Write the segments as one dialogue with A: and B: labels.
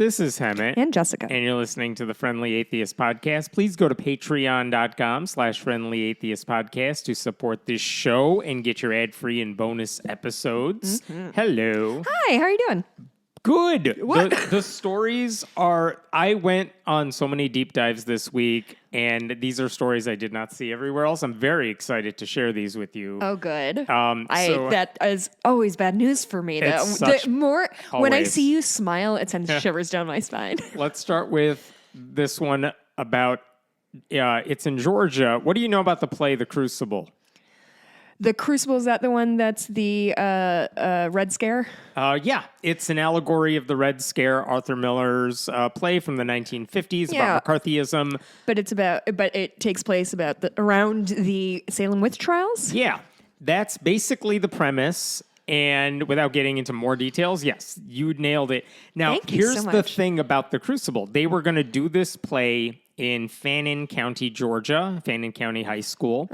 A: This is Hemet.
B: And Jessica.
A: And you're listening to the Friendly Atheist Podcast. Please go to patreon.com/friendlyatheistpodcast to support this show and get your ad-free and bonus episodes. Mm-hmm. Hello.
B: Hi, how are you doing?
A: Good.
B: What?
A: The stories are... I went on so many deep dives this week, and these are stories I did not see everywhere else. I'm very excited to share these with you.
B: Oh, good. That is always bad news for me. Though. When I see you smile, it sends shivers down my spine.
A: Let's start with this one about... it's in Georgia. What do you know about the play The Crucible?
B: The Crucible, is that the one that's the Red Scare?
A: Yeah, it's an allegory of the Red Scare, Arthur Miller's play from the 1950s about McCarthyism.
B: But it takes place around the Salem witch trials?
A: Yeah, that's basically the premise. And without getting into more details, yes, you nailed it. Now, here's the thing about The Crucible. They were going to do this play in Fannin County, Georgia, Fannin County High School.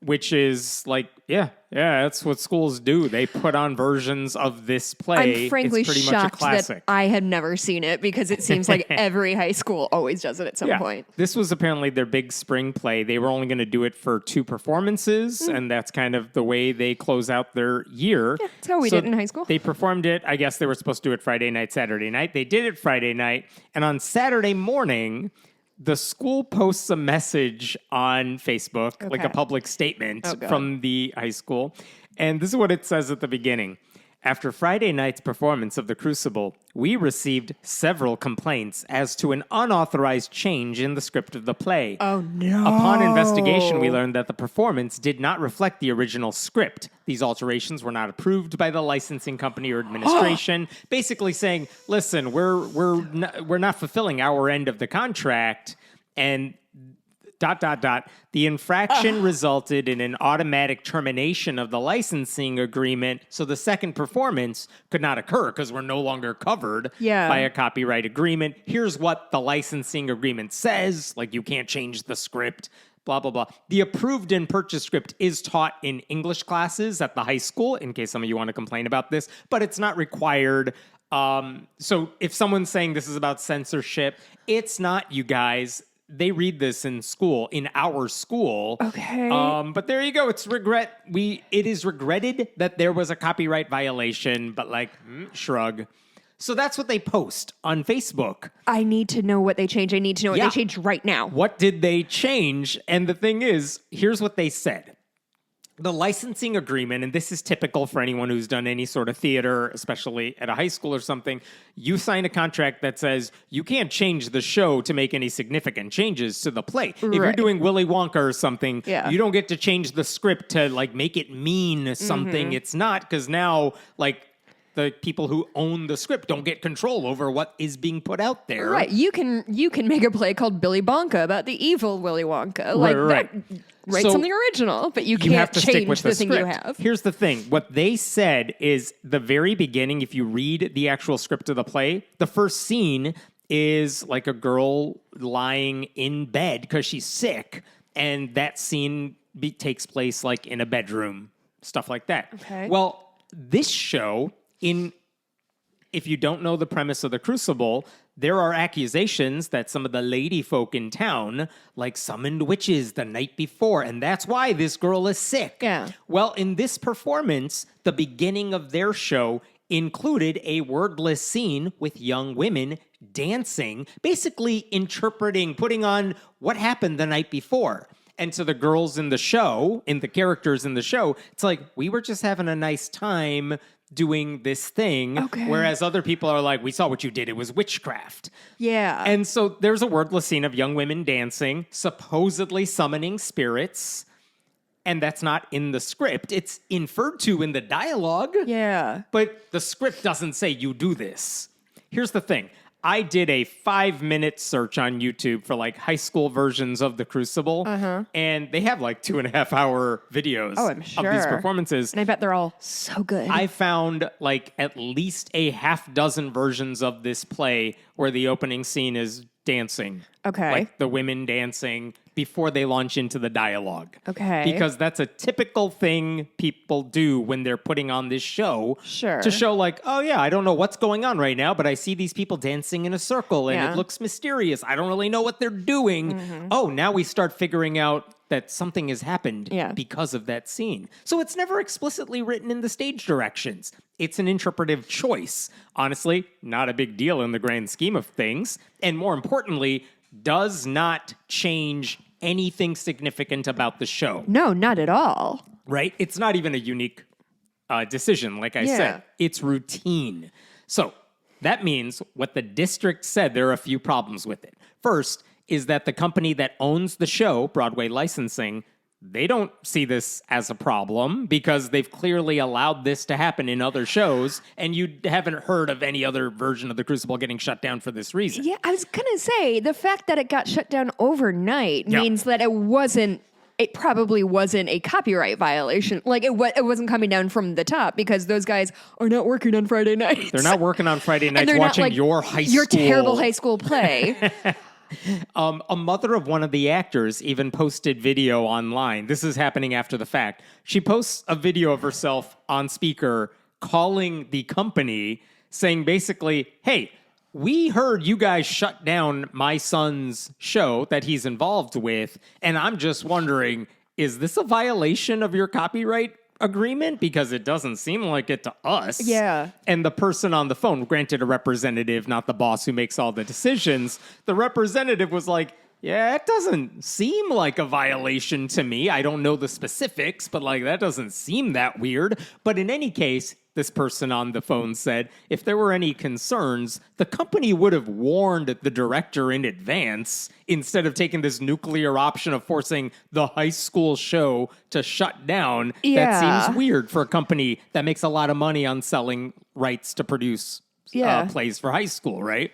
A: Which is like, that's what schools do. They put on versions of this play.
B: I'm frankly
A: it's pretty
B: shocked
A: much a classic.
B: that I had never seen it because it seems like every high school always does it at some point.
A: This was apparently their big spring play. They were only going to do it for 2 performances, and that's kind of the way they close out their year.
B: Yeah, that's how we did in high school.
A: They performed it. I guess they were supposed to do it Friday night, Saturday night. They did it Friday night, and on Saturday morning... the school posts a message on Facebook, like a public statement from the high school. And this is what it says at the beginning. After Friday night's performance of The Crucible, we received several complaints as to an unauthorized change in the script of the play.
B: Oh, no.
A: Upon investigation, we learned that the performance did not reflect the original script. These alterations were not approved by the licensing company or administration. Basically saying, listen, we're not fulfilling our end of the contract, and... ... The infraction resulted in an automatic termination of the licensing agreement, so the second performance could not occur because we're no longer covered by a copyright agreement. Here's what the licensing agreement says, like you can't change the script, blah, blah, blah. The approved and purchased script is taught in English classes at the high school, in case some of you want to complain about this, but it's not required. So if someone's saying this is about censorship, it's not, you guys. They read this in school, in our school.
B: Okay.
A: But there you go. It is regretted that there was a copyright violation, but shrug. So that's what they post on Facebook.
B: I need to know what they changed. I need to know what they changed right now.
A: What did they change? And the thing is, here's what they said. The licensing agreement, and this is typical for anyone who's done any sort of theater, especially at a high school or something, you sign a contract that says you can't change the show to make any significant changes to the play. If you're doing Willy Wonka or something, you don't get to change the script to make it mean something it's not, because now the people who own the script don't get control over what is being put out there.
B: Right. You can make a play called Billy Bonka about the evil Willy Wonka.
A: Right.
B: Write something original, but you can't
A: have to
B: change
A: stick with
B: the
A: thing
B: you have.
A: Here's the thing. What they said is the very beginning, if you read the actual script of the play, the first scene is like a girl lying in bed because she's sick, and that scene takes place in a bedroom, stuff like that.
B: Okay.
A: Well, this show... If you don't know the premise of The Crucible, there are accusations that some of the lady folk in town summoned witches the night before, and that's why this girl is sick.
B: Yeah.
A: Well, in this performance, the beginning of their show included a wordless scene with young women dancing, basically interpreting, putting on what happened the night before. And to the girls in the show, the characters in the show, it's we were just having a nice time doing this thing, whereas other people are we saw what you did, it was witchcraft.
B: Yeah.
A: And so there's a wordless scene of young women dancing, supposedly summoning spirits, and that's not in the script. It's inferred to in the dialogue.
B: Yeah.
A: But the script doesn't say you do this. Here's the thing. I did a 5-minute search on YouTube for high school versions of The Crucible, and they have 2.5-hour videos
B: I'm sure.
A: of these performances.
B: And I bet they're all so good.
A: I found at least a half dozen versions of this play where the opening scene is dancing.
B: Okay.
A: The women dancing, before they launch into the dialogue.
B: Okay.
A: Because that's a typical thing people do when they're putting on this show.
B: Sure.
A: To show like, oh yeah, I don't know what's going on right now, but I see these people dancing in a circle and it looks mysterious. I don't really know what they're doing. Oh, now we start figuring out that something has happened because of that scene. So it's never explicitly written in the stage directions. It's an interpretive choice. Honestly, not a big deal in the grand scheme of things. And more importantly, does not change anything significant about the show.
B: No, not at all.
A: Right? It's not even a unique decision, like I said. It's routine. So that means what the district said, there are a few problems with it. First is that the company that owns the show, Broadway Licensing, they don't see this as a problem because they've clearly allowed this to happen in other shows, and you haven't heard of any other version of the Crucible getting shut down for this reason.
B: Yeah, I was going to say, the fact that it got shut down overnight means that it probably wasn't a copyright violation. Like, it wasn't coming down from the top because those guys are not working on Friday nights.
A: They're not working on Friday nights watching your
B: terrible high school play.
A: A mother of one of the actors even posted video online. This is happening after the fact. She posts a video of herself on speaker calling the company saying basically, hey, we heard you guys shut down my son's show that he's involved with, and I'm just wondering, is this a violation of your copyright agreement? Because it doesn't seem like it to us.
B: Yeah.
A: And the person on the phone, granted a representative, not the boss who makes all the decisions, the representative was like, yeah, it doesn't seem like a violation to me. I don't know the specifics, but like that doesn't seem that weird. But in any case, this person on the phone said, if there were any concerns, the company would have warned the director in advance instead of taking this nuclear option of forcing the high school show to shut down.
B: Yeah.
A: That seems weird for a company that makes a lot of money on selling rights to produce plays for high school, right?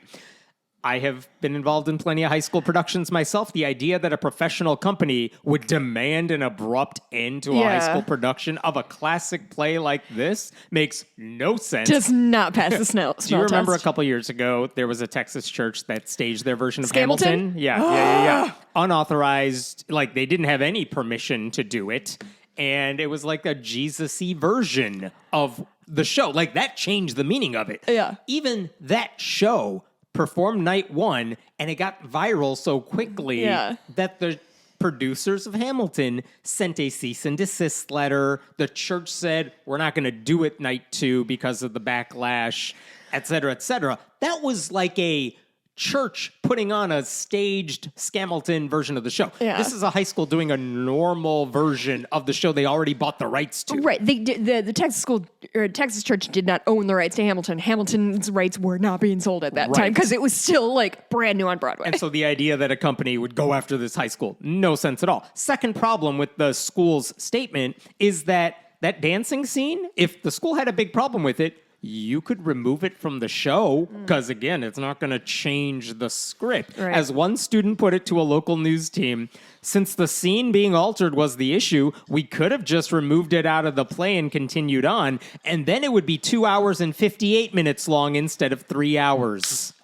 A: I have been involved in plenty of high school productions myself. The idea that a professional company would demand an abrupt end to a high school production of a classic play like this makes no sense.
B: Does not pass the smell
A: Do you remember
B: test.
A: a couple years ago, there was a Texas church that staged their version of
B: Hamilton?
A: Hamilton? Yeah. Unauthorized, like they didn't have any permission to do it. And it was like a Jesus-y version of the show. Like that changed the meaning of it.
B: Yeah.
A: Even that show performed night one, and it got viral so quickly that the producers of Hamilton sent a cease and desist letter. The church said, we're not going to do it night two because of the backlash, et cetera, et cetera. That was like a church putting on a staged Scamilton version of the show.
B: Yeah.
A: This is a high school doing a normal version of the show they already bought the rights to.
B: Right. The Texas church did not own the rights to Hamilton. Hamilton's rights were not being sold at that time because it was still like brand new on Broadway.
A: And so the idea that a company would go after this high school, no sense at all. Second problem with the school's statement is that dancing scene, if the school had a big problem with it, you could remove it from the show because, again, it's not going to change the script.
B: Right.
A: As one student put it to a local news team, since the scene being altered was the issue, we could have just removed it out of the play and continued on, and then it would be 2 hours and 58 minutes long instead of 3 hours.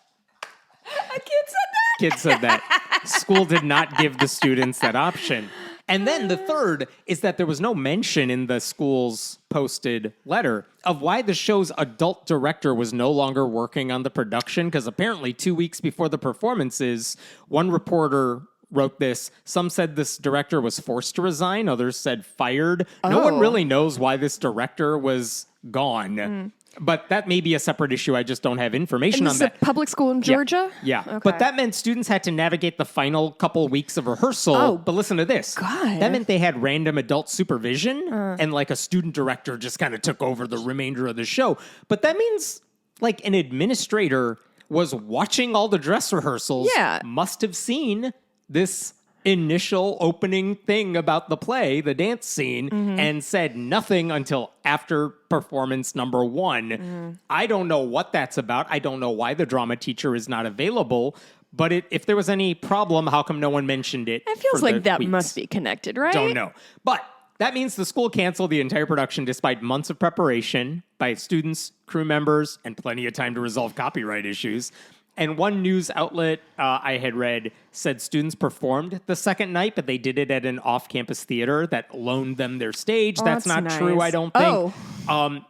B: A kid
A: Said that. School did not give the students that option. And then the third is that there was no mention in the school's posted letter of why the show's adult director was no longer working on the production, because apparently 2 weeks before the performances, one reporter wrote this. Some said this director was forced to resign. Others said fired. No one really knows why this director was gone. But that may be a separate issue. I just don't have information on that.
B: This is a public school in Georgia?
A: Yeah.
B: Okay.
A: But that meant students had to navigate the final couple weeks of rehearsal.
B: Oh,
A: but listen to this.
B: God.
A: That meant they had random adult supervision and like a student director just kind of took over the remainder of the show. But that means like an administrator was watching all the dress rehearsals, must have seen this initial opening thing about the play, the dance scene, and said nothing until after performance number one. I don't know what that's about. I don't know why the drama teacher is not available. But if there was any problem, how come no one mentioned it?
B: It feels like that must be connected, right?
A: Don't know. But that means the school canceled the entire production despite months of preparation by students, crew members, and plenty of time to resolve copyright issues. And one news outlet I had read said students performed the second night, but they did it at an off-campus theater that loaned them their stage. That's not
B: nice.
A: true, I don't think.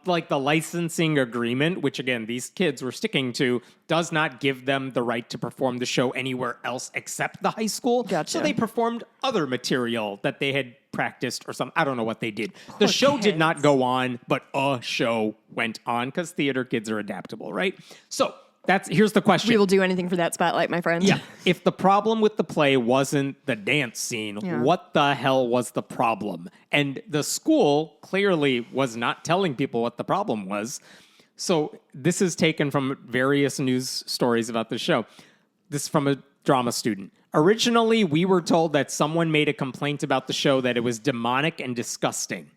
A: Like the licensing agreement, which again, these kids were sticking to, does not give them the right to perform the show anywhere else except the high school.
B: Gotcha.
A: So they performed other material that they had practiced or something. I don't know what they did. The show did not go on, but a show went on because theater kids are adaptable, right? So here's the question.
B: We will do anything for that spotlight, my friend.
A: Yeah. If the problem with the play wasn't the dance scene, what the hell was the problem? And the school clearly was not telling people what the problem was. So this is taken from various news stories about the show. This is from a drama student. Originally, we were told that someone made a complaint about the show that it was demonic and disgusting.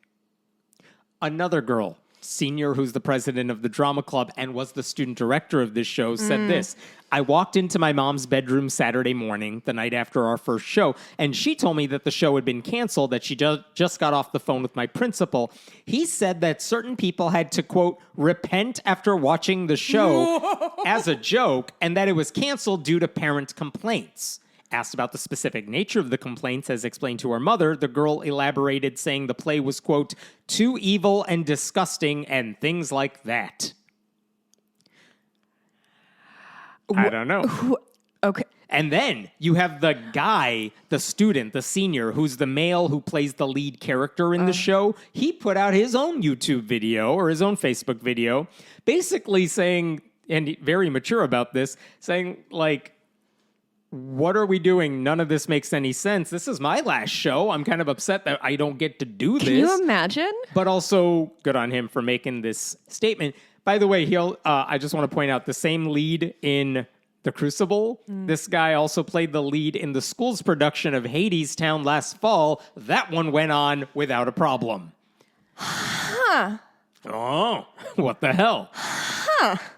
A: Another girl, senior, who's the president of the drama club and was the student director of this show, said this. I walked into my mom's bedroom Saturday morning, the night after our first show, and she told me that the show had been canceled, that she just got off the phone with my principal. He said that certain people had to, quote, repent after watching the show as a joke, and that it was canceled due to parent complaints. Asked about the specific nature of the complaints, as explained to her mother, the girl elaborated, saying the play was, quote, too evil and disgusting and things like that. I don't know.
B: Okay.
A: And then you have the guy, the student, the senior, who's the male who plays the lead character in the show. He put out his own YouTube video or his own Facebook video, basically saying, and very mature about this, saying, like, what are we doing? None of this makes any sense. This is my last show. I'm kind of upset that I don't get to do this.
B: Can you imagine?
A: But also, good on him for making this statement. By the way, I just want to point out the same lead in The Crucible. This guy also played the lead in the school's production of Hades Town last fall. That one went on without a problem.
B: Huh.
A: Oh, what the hell?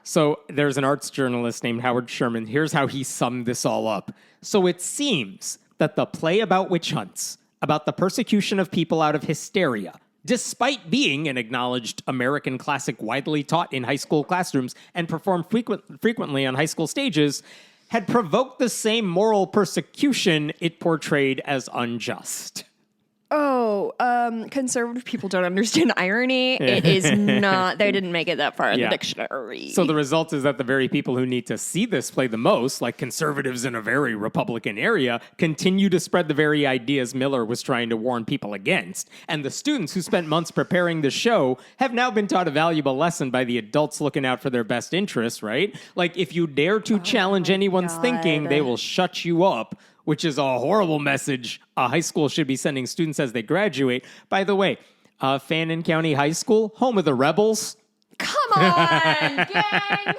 A: So there's an arts journalist named Howard Sherman. Here's how he summed this all up. So it seems that the play about witch hunts, about the persecution of people out of hysteria, despite being an acknowledged American classic widely taught in high school classrooms and performed frequently on high school stages, had provoked the same moral persecution it portrayed as unjust.
B: Oh, conservative people don't understand irony. It is not, they didn't make it that far in the dictionary.
A: So the result is that the very people who need to see this play the most, like conservatives in a very Republican area, continue to spread the very ideas Miller was trying to warn people against. And the students who spent months preparing the show have now been taught a valuable lesson by the adults looking out for their best interests, right? Like, if you dare to challenge anyone's thinking, they will shut you up, which is a horrible message a high school should be sending students as they graduate. By the way, Fannin County High School, home of the rebels.
B: Come on, gang!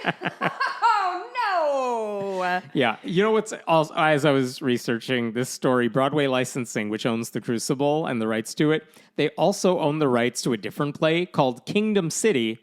B: Oh, no!
A: Yeah. You know what's also, as I was researching this story, Broadway Licensing, which owns The Crucible and the rights to it, they also own the rights to a different play called Kingdom City.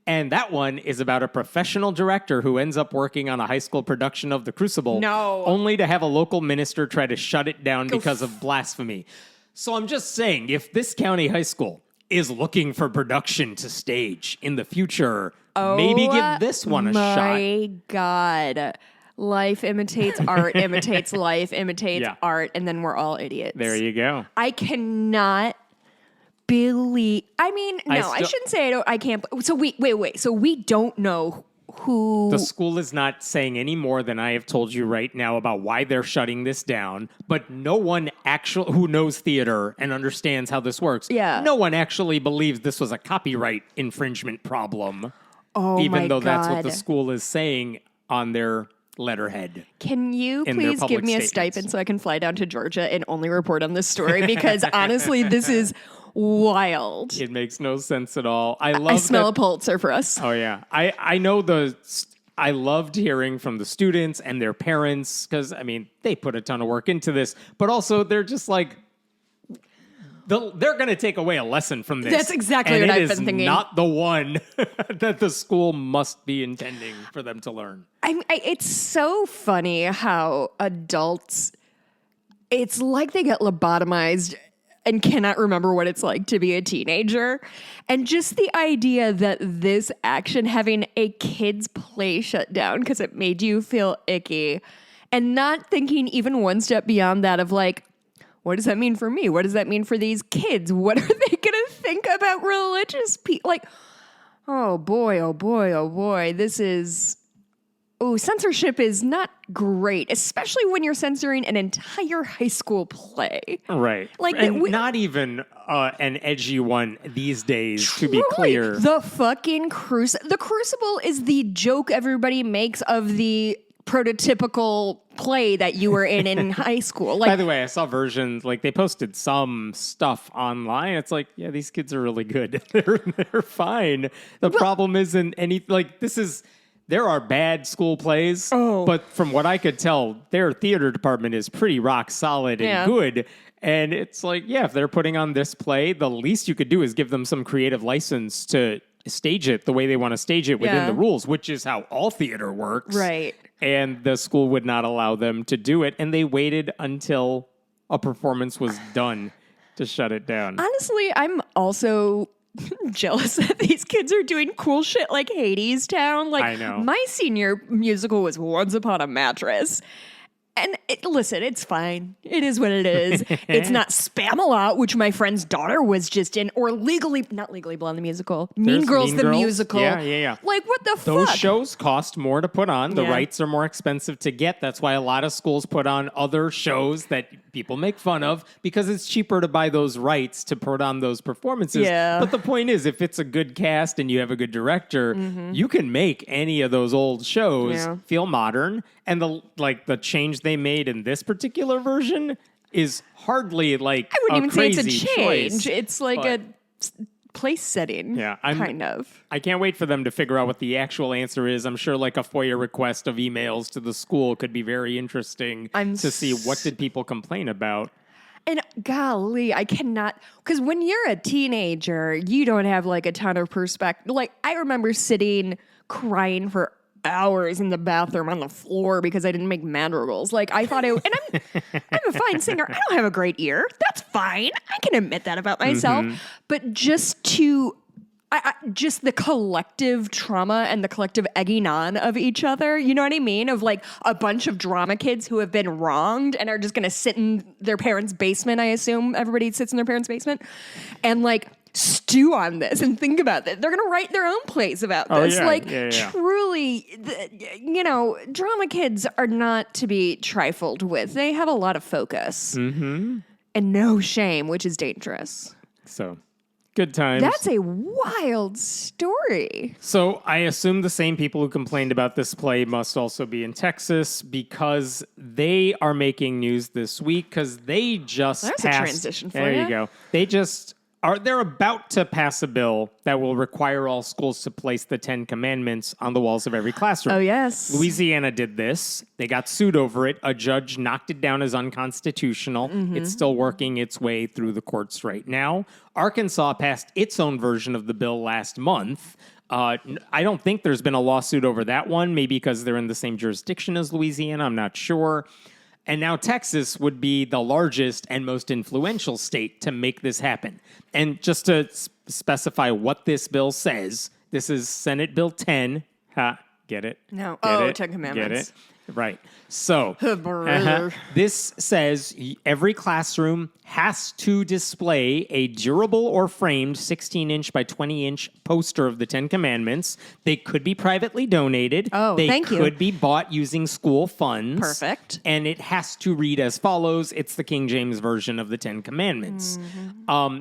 A: And that one is about a professional director who ends up working on a high school production of The Crucible.
B: No.
A: Only to have a local minister try to shut it down because of blasphemy. So I'm just saying, if this county high school is looking for production to stage in the future, maybe give this one a shot.
B: My God. Life imitates art, imitates life, imitates art, and then we're all idiots.
A: There you go.
B: I cannot believe. I mean, no, I shouldn't say I can't. So wait. So we don't know who.
A: The school is not saying any more than I have told you right now about why they're shutting this down. But no one who knows theater and understands how this works.
B: Yeah.
A: No one actually believes this was a copyright infringement problem.
B: Oh,
A: even
B: my
A: though
B: God.
A: that's what the school is saying on their letterhead.
B: Can you please give me a stipend so I can fly down to Georgia and only report on this story? Because honestly, this is wild.
A: It makes no sense at all. I
B: smell a Pulitzer for us.
A: Oh, yeah. I know I loved hearing from the students and their parents because, I mean, they put a ton of work into this, but also they're just like, they're going to take away a lesson from this.
B: That's exactly what I've been thinking.
A: Not the one that the school must be intending for them to learn.
B: It's so funny how adults, it's like they get lobotomized and cannot remember what it's like to be a teenager. And just the idea that this action, having a kid's play shut down because it made you feel icky, and not thinking even one step beyond that of like, what does that mean for me? What does that mean for these kids? What are they going to think about religious people? Like, oh boy, oh boy, oh boy. Censorship is not great, especially when you're censoring an entire high school play.
A: Right.
B: Like,
A: and not even an edgy one these days, to be clear.
B: The fucking The Crucible is the joke everybody makes of the prototypical play that you were in high school. Like,
A: by the way, I saw versions, like they posted some stuff online. It's like, yeah, these kids are really good. They're fine. The problem isn't there are bad school plays, but from what I could tell, their theater department is pretty rock solid and good. And it's like, yeah, if they're putting on this play, the least you could do is give them some creative license to stage it the way they want to stage it within the rules, which is how all theater works.
B: Right.
A: And the school would not allow them to do it. And they waited until a performance was done to shut it down.
B: Honestly, I'm also jealous that these kids are doing cool shit like Hades Town. Like,
A: I know.
B: My senior musical was Once Upon a Mattress. And listen, it's fine. It is what it is. It's not Spamalot, which my friend's daughter was just in, or not Legally Blonde the musical. Mean Girls the musical.
A: Yeah.
B: Like, what the fuck?
A: Those shows cost more to put on. The
B: Yeah.
A: rights are more expensive to get. That's why a lot of schools put on other shows that people make fun of because it's cheaper to buy those rights to put on those performances.
B: Yeah.
A: But the point is, if it's a good cast and you have a good director, you can make any of those old shows feel modern. And the change they made in this particular version is hardly like
B: I wouldn't even say it's a
A: crazy
B: change.
A: choice,
B: It's like a place setting.
A: Yeah,
B: kind of.
A: I can't wait for them to figure out what the actual answer is. I'm sure like a FOIA request of emails to the school could be very interesting to see what did people complain about.
B: And golly, I cannot, because when you're a teenager, you don't have like a ton of perspective. Like, I remember sitting crying for hours in the bathroom on the floor because I didn't make madrigals. Like, I thought and I'm a fine singer. I don't have a great ear. That's fine. I can admit that about myself. But just just the collective trauma and the collective egging on of each other, you know what I mean? Of like a bunch of drama kids who have been wronged and are just going to sit in their parents' basement. I assume everybody sits in their parents' basement and like stew on this and think about that. They're going to write their own plays about this. Truly, drama kids are not to be trifled with. They have a lot of focus and no shame, which is dangerous.
A: So, good times.
B: That's a wild story.
A: So I assume the same people who complained about this play must also be in Texas because they are making news this week because they just
B: There's
A: passed.
B: a transition for
A: there
B: you.
A: you go. They're about to pass a bill that will require all schools to place the 10 Commandments on the walls of every classroom.
B: Oh, yes.
A: Louisiana did this. They got sued over it. A judge knocked it down as unconstitutional. It's still working its way through the courts right now. Arkansas passed its own version of the bill last month. I don't think there's been a lawsuit over that one, maybe because they're in the same jurisdiction as Louisiana. I'm not sure. And now Texas would be the largest and most influential state to make this happen. And just to specify what this bill says, this is Senate Bill 10. Get it?
B: No.
A: Get it?
B: 10 Commandments.
A: Get it? Right. So this says every classroom has to display a durable or framed 16-inch by 20-inch poster of the 10 Commandments. They could be privately donated.
B: Thank you.
A: They could be bought using school funds.
B: Perfect.
A: And it has to read as follows. It's the King James Version of the 10 Commandments.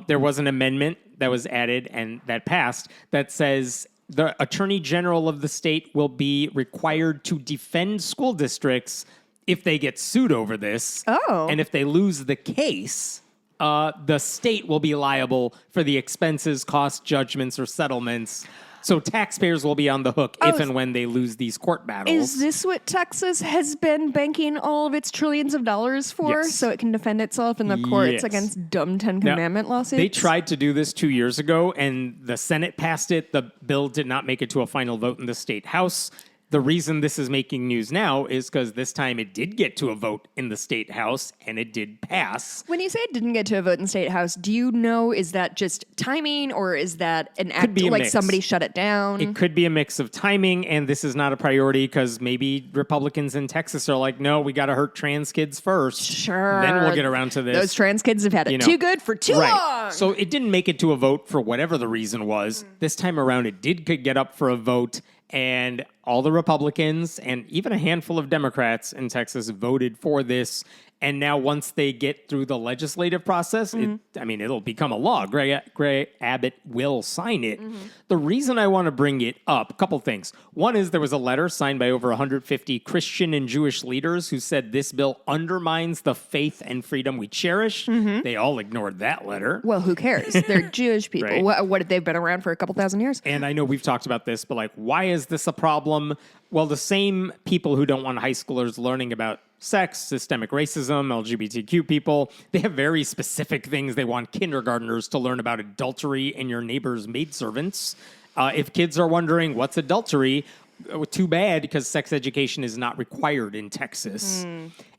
A: There was an amendment that was added and that passed that says the Attorney General of the state will be required to defend school districts if they get sued over this. And if they lose the case, the state will be liable for the expenses, costs, judgments, or settlements. So taxpayers will be on the hook if and when they lose these court battles.
B: Is this what Texas has been banking all of its trillions of dollars for?
A: Yes.
B: So it can defend itself in the courts against dumb 10 Commandment lawsuits?
A: They tried to do this 2 years ago, and the Senate passed it. The bill did not make it to a final vote in the state House. The reason this is making news now is because this time it did get to a vote in the state house and it did pass.
B: When you say it didn't get to a vote in state house, do you know, is that just timing or is that an act
A: be a
B: like
A: mix.
B: somebody shut it down?
A: It could be a mix of timing, and this is not a priority because maybe Republicans in Texas are like, no, we got to hurt trans kids first.
B: Sure.
A: Then we'll get around to this.
B: Those trans kids have had it too good for too long.
A: So it didn't make it to a vote for whatever the reason was. This time around, it did get up for a vote, and all the Republicans and even a handful of Democrats in Texas voted for this. And now once they get through the legislative process, it'll become a law. Greg Abbott will sign it. The reason I want to bring it up, a couple things. One is there was a letter signed by over 150 Christian and Jewish leaders who said this bill undermines the faith and freedom we cherish. They all ignored that letter.
B: Well, who cares? They're Jewish people.
A: Right.
B: What have they been around for a couple thousand years?
A: And I know we've talked about this, but like, why is this a problem? Well, the same people who don't want high schoolers learning about sex, systemic racism, LGBTQ people, they have very specific things they want kindergartners to learn about adultery and your neighbor's maidservants. If kids are wondering what's adultery, too bad, because sex education is not required in Texas.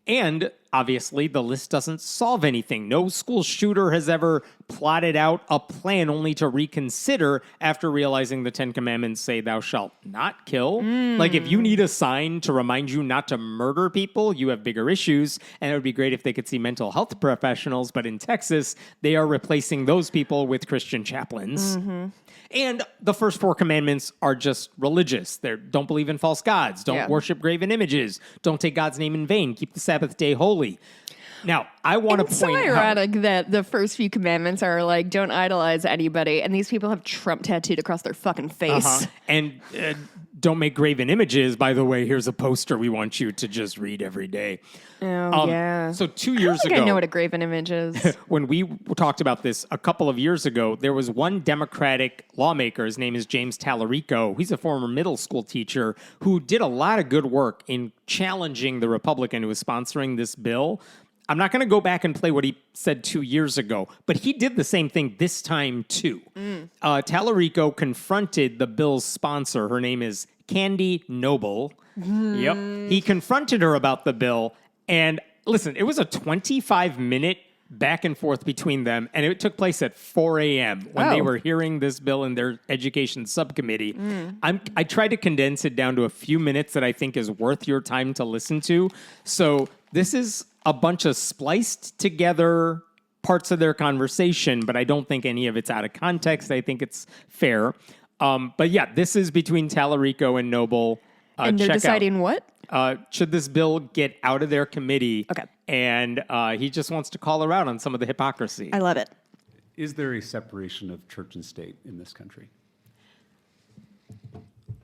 A: And obviously, the list doesn't solve anything. No school shooter has ever plotted out a plan only to reconsider after realizing the Ten Commandments say thou shalt not kill. Like, if you need a sign to remind you not to murder people, you have bigger issues. And it would be great if they could see mental health professionals. But in Texas, they are replacing those people with Christian chaplains. And the first 4 commandments are just religious. They don't believe in false gods. Don't worship graven images. Don't take God's name in vain. Keep the Sabbath day holy. Now, I want to point
B: It's so ironic that the first few commandments are like, don't idolize anybody, and these people have Trump tattooed across their fucking face.
A: And don't make graven images. By the way, here's a poster we want you to just read every day.
B: Oh, yeah.
A: So 2 years ago,
B: I know what a graven image is.
A: when we talked about this a couple of years ago, there was one Democratic lawmaker. His name is James Tallarico. He's a former middle school teacher who did a lot of good work in challenging the Republican who was sponsoring this bill. I'm not going to go back and play what he said 2 years ago, but he did the same thing this time, too. Tallarico confronted the bill's sponsor. Her name is Candy Noble. Yep. He confronted her about the bill. And listen, it was a 25-minute back and forth between them, and it took place at 4 a.m. when they were hearing this bill in their education subcommittee. I tried to condense it down to a few minutes that I think is worth your time to listen to. So this is a bunch of spliced together parts of their conversation, but I don't think any of it's out of context. I think it's fair. But yeah, this is between Tallarico and Noble.
B: And they're deciding what?
A: Should this bill get out of their committee?
B: Okay.
A: And he just wants to call her out on some of the hypocrisy.
B: I love it.
C: Is there a separation of church and state in this country?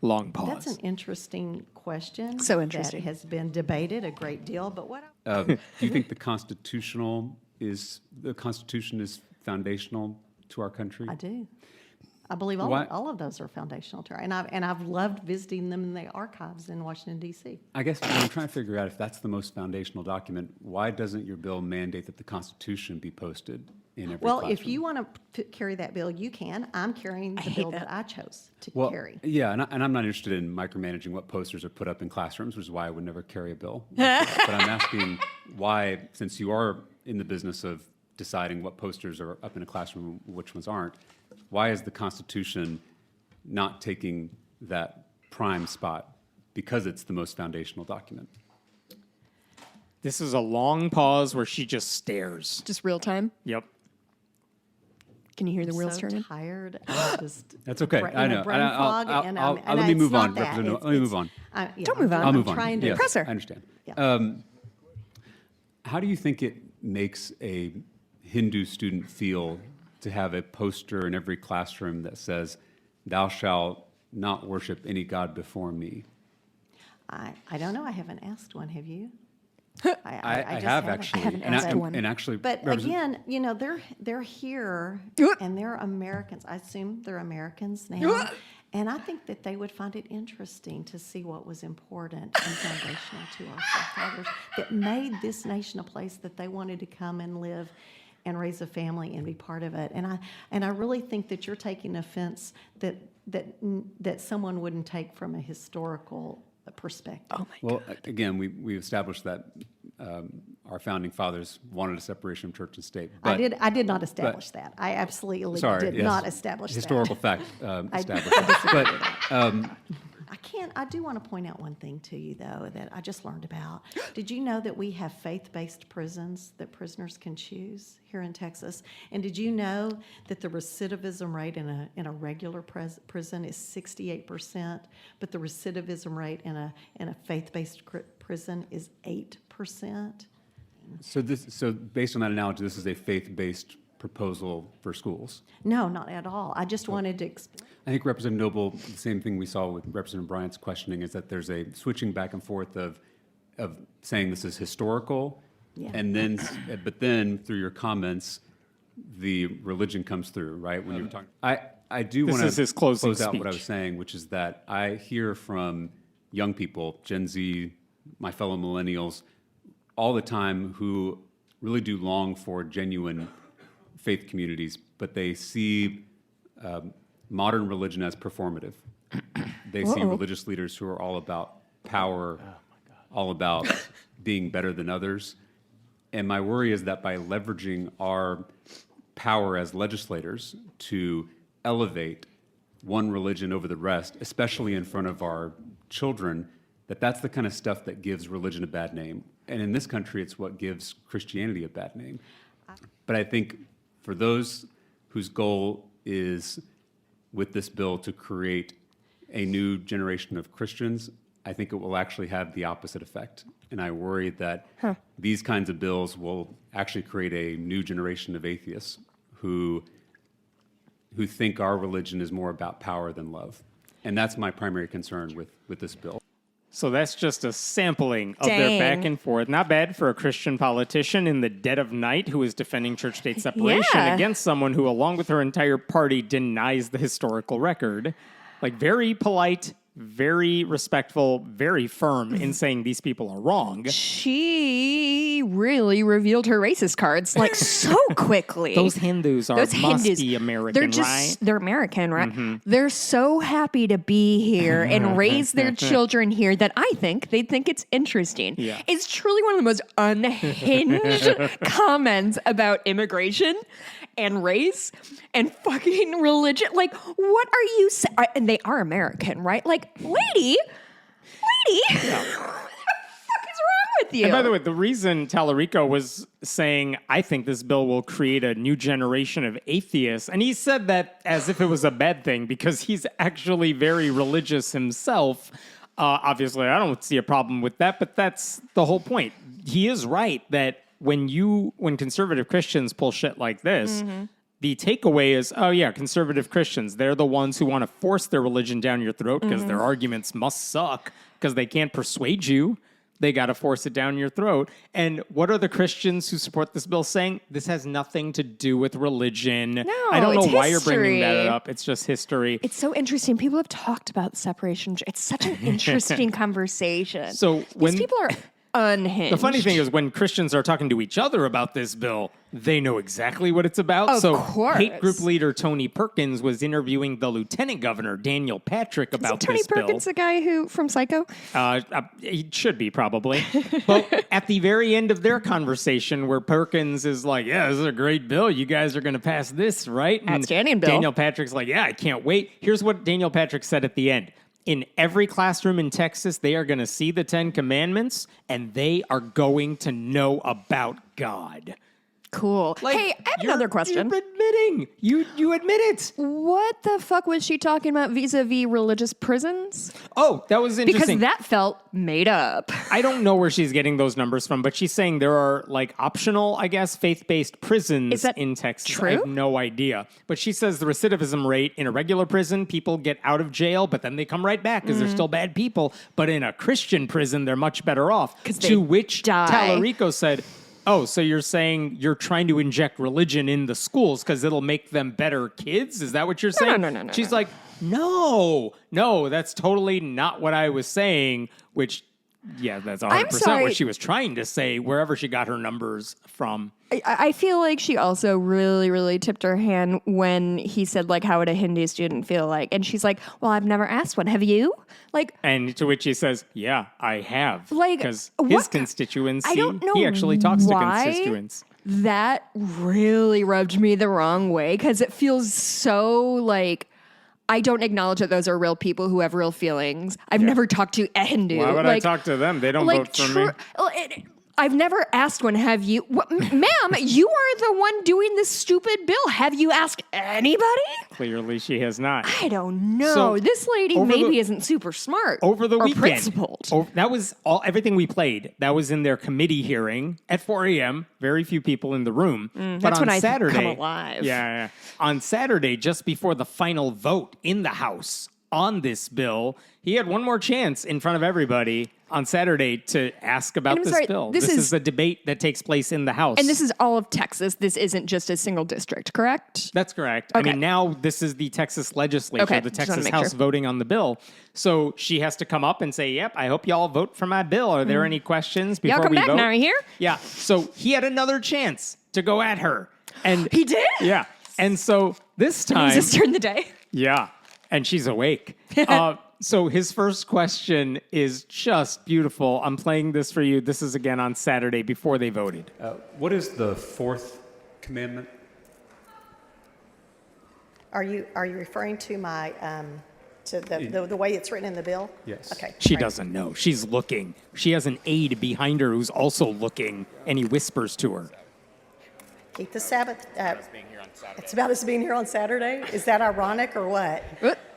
A: Long pause.
D: That's an interesting question.
B: So interesting.
D: That has been debated a great deal. But what
C: Do you think the Constitution is foundational to our country?
D: I do. I believe all of those are foundational to our, and I've loved visiting them in the archives in Washington, D.C.
C: I guess what I'm trying to figure out, if that's the most foundational document, why doesn't your bill mandate that the Constitution be posted in every classroom?
D: If you want to carry that bill, you can. I'm carrying the bill that I chose to carry.
C: Yeah, and I'm not interested in micromanaging what posters are put up in classrooms, which is why I would never carry a bill. But I'm asking why, since you are in the business of deciding what posters are up in a classroom and which ones aren't, why is the Constitution not taking that prime spot? Because it's the most foundational document.
A: This is a long pause where she just stares.
B: Just real time.
A: Yep.
B: Can you hear the
D: I'm
B: wheels
D: so
B: turning?
D: tired. I'm just
C: That's okay.
D: in
C: I
D: a
C: know.
D: brain fog, and
C: let me
D: it's
C: move
D: not
C: on.
D: that.
C: Let me move on.
B: Don't move on.
C: I'll move on.
D: Trying to
C: Yes,
B: Press her.
C: I understand.
D: Yeah.
C: How do you think it makes a Hindu student feel to have a poster in every classroom that says, "Thou shalt not worship any god before me"?
D: I don't know. I haven't asked one. Have you?
C: I
D: just
C: have
D: haven't.
C: actually.
B: I haven't
C: and
B: asked one.
C: And actually,
D: But
C: Representative-
D: again, they're here
B: Oop.
D: and they're Americans. I assume they're Americans now. And I think that they would find it interesting to see what was important and foundational to our forefathers that made this nation a place that they wanted to come and live and raise a family and be part of it. And I really think that you're taking offense that someone wouldn't take from a historical perspective.
B: Oh my
C: Well, again, we established that our founding fathers wanted a separation of church and state. But,
D: I did not establish that. I absolutely did not establish
C: historical
D: that.
C: fact established. But
D: I do want to point out one thing to you, though, that I just learned about. Did you know that we have faith-based prisons that prisoners can choose here in Texas? And did you know that the recidivism rate in a regular prison is 68%, but the recidivism rate in a faith-based prison is 8%?
C: so based on that analogy, this is a faith-based proposal for schools.
D: No, not at all. I just wanted to explain.
C: I think Representative Noble, the same thing we saw with Representative Bryant's questioning, is that there's a switching back and forth of saying this is historical,
D: Yeah.
C: and then, but then through your comments, the religion comes through, right? When you're talking, I do
A: This
C: want
A: is his closing
C: close out what I
A: speech.
C: was saying, which is that I hear from young people, Gen Z, my fellow millennials, all the time who really do long for genuine faith communities, but they see modern religion as performative. They see religious leaders who are all about power, all about being better than others. And my worry is that by leveraging our power as legislators to elevate one religion over the rest, especially in front of our children, that's the kind of stuff that gives religion a bad name. And in this country, it's what gives Christianity a bad name. But I think for those whose goal is, with this bill, to create a new generation of Christians, I think it will actually have the opposite effect. And I worry that these kinds of bills will actually create a new generation of atheists who think our religion is more about power than love. And that's my primary concern with this bill.
A: So that's just a sampling of
B: Dang.
A: their back and forth. Not bad for a Christian politician in the dead of night who is defending church-state separation
B: Yeah.
A: against someone who, along with her entire party, denies the historical record. Like, very polite, very respectful, very firm in saying these people are wrong.
B: She really revealed her racist cards like so quickly.
A: Those Hindus must be American,
B: they're just,
A: right?
B: They're American, right? They're so happy to be here and raise their children here that I think they'd think it's interesting.
A: Yeah.
B: It's truly one of the most unhinged comments about immigration and race and fucking religion. Like, what are you saying? And they are American, right? Like, lady, what the fuck is wrong with you?
A: And by the way, the reason Tallarico was saying, I think this bill will create a new generation of atheists, and he said that as if it was a bad thing because he's actually very religious himself. Obviously, I don't see a problem with that, but that's the whole point. He is right that when conservative Christians pull shit like this, the takeaway is, oh yeah, conservative Christians, they're the ones who want to force their religion down your throat because their arguments must suck because they can't persuade you. They got to force it down your throat. And what are the Christians who support this bill saying? This has nothing to do with religion.
B: No,
A: I don't know
B: it's
A: why you're bringing that
B: history.
A: up. It's just history.
B: It's so interesting. People have talked about separation. It's such an interesting conversation.
A: So when
B: These people are unhinged.
A: the funny thing is, when Christians are talking to each other about this bill, they know exactly what it's about.
B: Of
A: So
B: course.
A: hate group leader Tony Perkins was interviewing the Lieutenant Governor, Daniel Patrick, about
B: Tony
A: this
B: Perkins,
A: bill.
B: the guy who from Psycho?
A: He should be, probably. But at the very end of their conversation, where Perkins is like, yeah, this is a great bill. You guys are going to pass this, right? And
B: Outstanding bill.
A: Daniel Patrick's like, yeah, I can't wait. Here's what Daniel Patrick said at the end. In every classroom in Texas, they are going to see the 10 Commandments, and they are going to know about God.
B: Cool. Hey, I have another question.
A: You're admitting. You admit it.
B: What the fuck was she talking about vis-a-vis religious prisons?
A: Oh, that was interesting.
B: Because that felt made up.
A: I don't know where she's getting those numbers from, but she's saying there are like optional, I guess, faith-based prisons
B: Is that
A: in Texas.
B: true?
A: I have no idea. But she says the recidivism rate in a regular prison, people get out of jail, but then they come right back because they're still bad people. But in a Christian prison, they're much better off.
B: 'Cause they
A: To which
B: die.
A: Tallarico said, oh, so you're saying you're trying to inject religion in the schools because it'll make them better kids? Is that what you're saying?
B: No.
A: She's like, no, that's totally not what I was saying, which Yeah, that's
B: I'm
A: 100%
B: sorry.
A: what she was trying to say, wherever she got her numbers from.
B: I feel like she also really, really tipped her hand when he said, like, how would a Hindi student feel like? And she's like, well, I've never asked one. Have you? Like,
A: And to which he says, yeah, I have.
B: Like,
A: Because
B: what
A: his
B: ki-
A: constituency,
B: I don't know
A: he actually talks
B: why.
A: to constituents.
B: That really rubbed me the wrong way because it feels so like I don't acknowledge that those are real people who have real feelings. I've never talked to a Hindu.
A: Why would I talk to them? They don't vote for me.
B: I've never asked one. Have you, ma'am? You are the one doing this stupid bill. Have you asked anybody?
A: Clearly, she has not.
B: I don't know.
A: So,
B: This lady
A: over
B: maybe
A: the-
B: isn't super smart
A: Over the
B: or
A: weekend,
B: principled.
A: that was everything we played. That was in their committee hearing at 4 a.m. Very few people in the room. But
B: that's
A: on
B: when I
A: Saturday,
B: come alive.
A: Yeah. On Saturday, just before the final vote in the House on this bill, he had one more chance in front of everybody on Saturday to ask about
B: And I'm
A: this
B: sorry,
A: bill.
B: this
A: This
B: is-
A: is the debate that takes place in the House.
B: And this is all of Texas. This isn't just a single district, correct?
A: That's correct.
B: Okay.
A: I mean, now this is the Texas legislature,
B: Okay,
A: the
B: just wanna
A: Texas
B: make
A: House
B: sure.
A: voting on the bill. So she has to come up and say, yep, I hope y'all vote for my bill. Are there any questions before
B: Y'all come
A: we
B: back
A: vote?
B: now, are you here?
A: Yeah. So he had another chance to go at her. And
B: He did?
A: Yeah. And so this
B: He
A: time,
B: just turned the day.
A: yeah. And she's awake. So his first question is just beautiful. I'm playing this for you. This is again on Saturday before they voted.
C: What is the fourth commandment?
D: Are you referring to my to the way it's written in the bill?
C: Yes.
D: Okay.
A: She
D: right.
A: doesn't know. She's looking. She has an aide behind her who's also looking, and he whispers to her.
D: Keep the Sabbath. It's about us being here on Saturday. Is that ironic or what?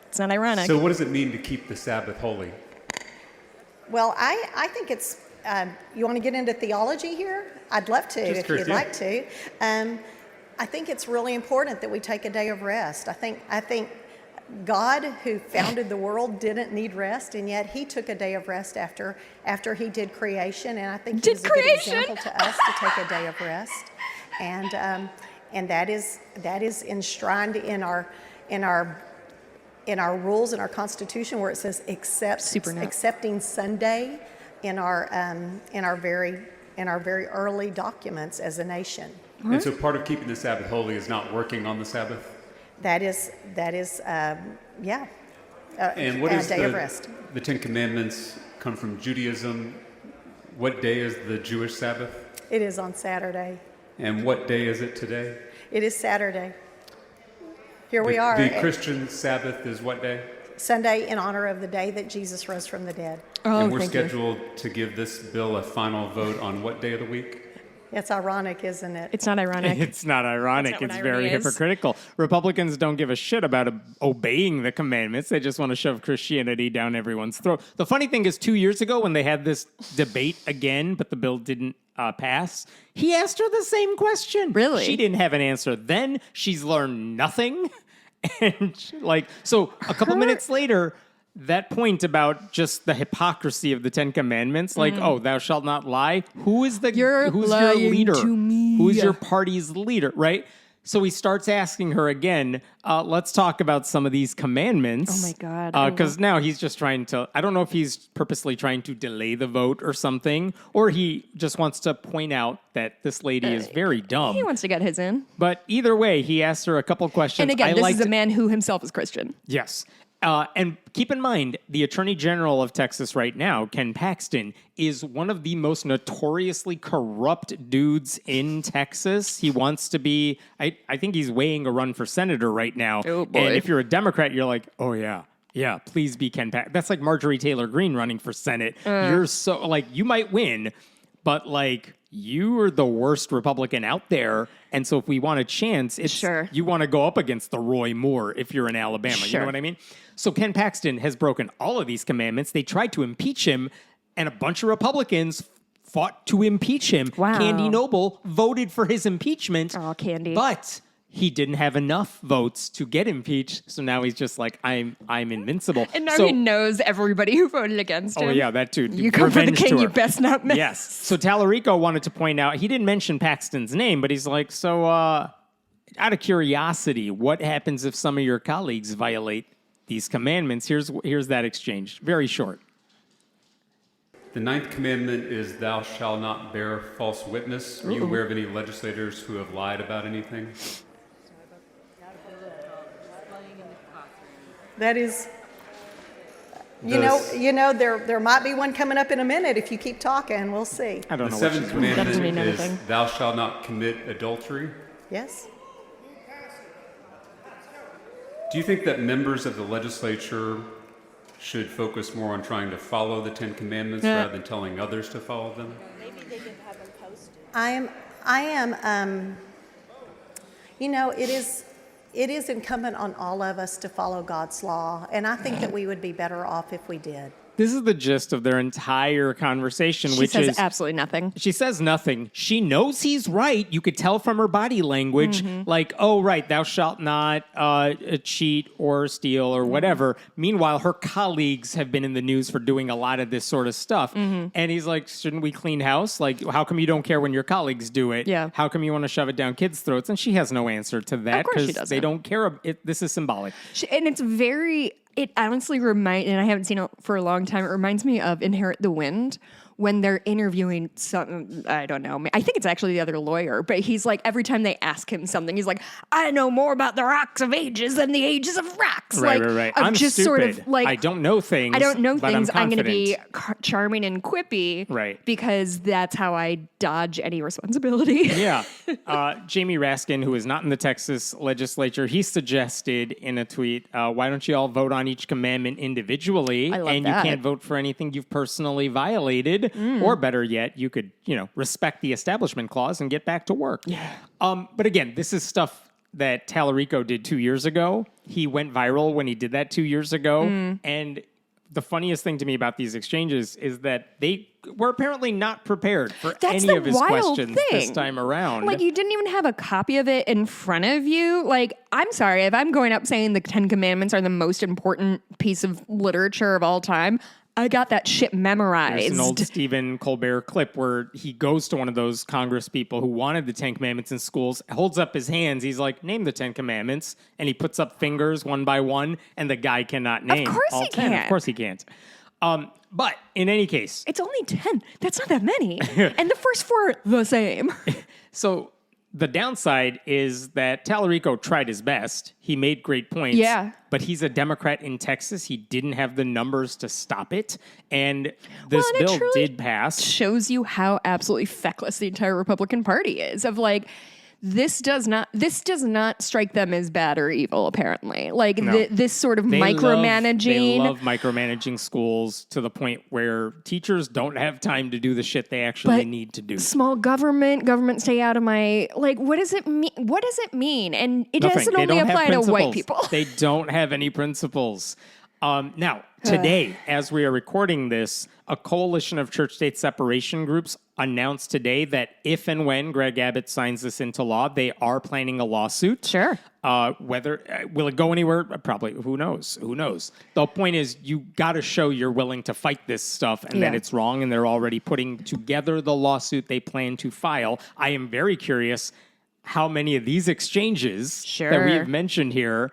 B: It's not ironic.
C: So what does it mean to keep the Sabbath holy?
D: Well, I think it's. You want to get into theology here? I'd love to
C: Just
D: if
C: curious,
D: you'd
C: yeah.
D: like to. I think it's really important that we take a day of rest. I think God, who founded the world, didn't need rest, and yet He took a day of rest after He did creation. And I think He was a good example to us to take a day of rest. And that is enshrined in our rules in our Constitution, where it says accepting Sunday in our very early documents as a nation.
C: And so part of keeping the Sabbath holy is not working on the Sabbath?
D: That is
C: And what
D: a
C: is
D: day of rest.
C: the Ten Commandments come from Judaism? What day is the Jewish Sabbath?
D: It is on Saturday.
C: And what day is it today?
D: It is Saturday. Here we are.
C: The Christian Sabbath is what day?
D: Sunday, in honor of the day that Jesus rose from the dead.
C: And we're scheduled to give this bill a final vote on what day of the week?
D: It's ironic, isn't it?
B: It's not ironic.
A: It's not ironic.
B: That's not what
A: It's very
B: irony is.
A: hypocritical. Republicans don't give a shit about obeying the commandments. They just want to shove Christianity down everyone's throat. The funny thing is, 2 years ago when they had this debate again, but the bill didn't pass, he asked her the same question.
B: Really?
A: She didn't have an answer then. She's learned nothing. And so a couple minutes later, that point about just the hypocrisy of the Ten Commandments, oh, thou shalt not lie. Who's your leader?
B: to me.
A: Who's your party's leader, right? So he starts asking her again, let's talk about some of these commandments.
B: Oh my God.
A: Because now he's just trying to, I don't know if he's purposely trying to delay the vote or something, or he just wants to point out that this lady is very dumb.
B: He wants to get his in.
A: But either way, he asked her a couple questions.
B: And again,
A: I
B: this
A: liked
B: is a man who himself is Christian.
A: Yes. And keep in mind, the Attorney General of Texas right now, Ken Paxton, is one of the most notoriously corrupt dudes in Texas. He wants to be, I think he's weighing a run for senator right now.
B: Oh, boy.
A: And if you're a Democrat, you're like, oh, yeah. Yeah, please be Ken Paxton. That's like Marjorie Taylor Greene running for Senate. You're so, you might win, but you are the worst Republican out there. And so if we want a chance, you want to go up against the Roy Moore if you're in Alabama. You know what I mean? So Ken Paxton has broken all of these commandments. They tried to impeach him, and a bunch of Republicans fought to impeach him.
B: Wow.
A: Candy Noble voted for his impeachment.
B: Oh, Candy.
A: But he didn't have enough votes to get impeached. So now he's just like, I'm invincible.
B: And now he knows everybody who voted against him.
A: Oh, yeah, that too.
B: You come for the
A: Revenge
B: king,
A: tour.
B: you best not miss.
A: Yes. So Tallarico wanted to point out, he didn't mention Paxton's name, but he's like, so out of curiosity, what happens if some of your colleagues violate these commandments? Here's that exchange. Very short.
C: The ninth commandment is thou shalt not bear false witness. Are you aware of any legislators who have lied about anything?
E: That is, there might be one coming up in a minute if you keep talking. We'll see.
A: I don't
C: The
A: know what
C: seventh
A: she's
C: commandment
B: Doesn't mean
C: is
B: anything.
C: thou shalt not commit adultery.
E: Yes?
C: Do you think that members of the legislature should focus more on trying to follow the Ten Commandments rather than telling others to follow them?
E: It is incumbent on all of us to follow God's law, and I think that we would be better off if we did.
A: This is the gist of their entire conversation,
B: She
A: which
B: says
A: is
B: absolutely nothing.
A: she says nothing. She knows he's right. You could tell from her body language, like, oh, right, thou shalt not cheat or steal or whatever. Meanwhile, her colleagues have been in the news for doing a lot of this sort of stuff. And he's like, shouldn't we clean house? Like, how come you don't care when your colleagues do it?
B: Yeah.
A: How come you want to shove it down kids' throats? And she has no answer to that
B: Of course she
A: because
B: doesn't.
A: they don't care. This is symbolic.
B: And it's very, it honestly reminds, and I haven't seen it for a long time, it reminds me of Inherit the Wind when they're interviewing some, I don't know, I think it's actually the other lawyer, but he's like, every time they ask him something, he's like, I know more about the rocks of ages than the ages of rocks.
A: Right,
B: like,
A: right.
B: of
A: I'm
B: just
A: stupid.
B: sort of like,
A: I don't know things.
B: I don't know
A: but
B: things. I'm going to be
A: confident.
B: charming and quippy.
A: Right.
B: Because that's how I dodge any responsibility.
A: Yeah. Jamie Raskin, who is not in the Texas legislature, he suggested in a tweet, why don't you all vote on each commandment individually?
B: I love
A: and
B: that.
A: you can't vote for anything you've personally violated. Or better yet, you could, respect the establishment clause and get back to work. Yeah. But again, this is stuff that Tallarico did 2 years ago. He went viral when he did that 2 years ago. And the funniest thing to me about these exchanges is that they were apparently not prepared for
B: That's
A: any
B: the
A: of his
B: wild
A: questions this
B: thing.
A: time around.
B: Like, you didn't even have a copy of it in front of you. Like, I'm sorry, if I'm going up saying the Ten Commandments are the most important piece of literature of all time, I got that shit memorized.
A: There's an old Stephen Colbert clip where he goes to one of those Congress people who wanted the Ten Commandments in schools, holds up his hands. He's like, name the Ten Commandments. And he puts up fingers one by one, and the guy cannot name
B: course
A: all
B: he
A: 10.
B: can't.
A: Of course he can't. But in any case,
B: It's only 10. That's not that many. And the first four are the same.
A: so the downside is that Tallarico tried his best. He made great points.
B: Yeah.
A: But he's a Democrat in Texas. He didn't have the numbers to stop it. And this
B: and it
A: bill
B: truly
A: did pass.
B: Shows you how absolutely feckless the entire Republican Party is. Of like, this does not strike them as bad or evil. Apparently, like
A: No.
B: this sort of
A: They
B: micromanaging.
A: love micromanaging schools to the point where teachers don't have time to do the shit they actually
B: But
A: need to do.
B: Small government stay out of my, like, what does it mean? What does it mean? And it
A: Nothing.
B: doesn't
A: They
B: only
A: don't have
B: apply to white
A: principles.
B: people.
A: They don't have any principles. Now, today, as we are recording this, a coalition of church-state separation groups announced today that if and when Greg Abbott signs this into law, they are planning a lawsuit.
B: Sure.
A: Whether will it go anywhere? Probably. Who knows? Who knows? The point is, you got to show you're willing to fight this stuff and that
B: Yeah.
A: it's wrong. And they're already putting together the lawsuit they plan to file. I am very curious how many of these exchanges that we
B: Sure.
A: have mentioned here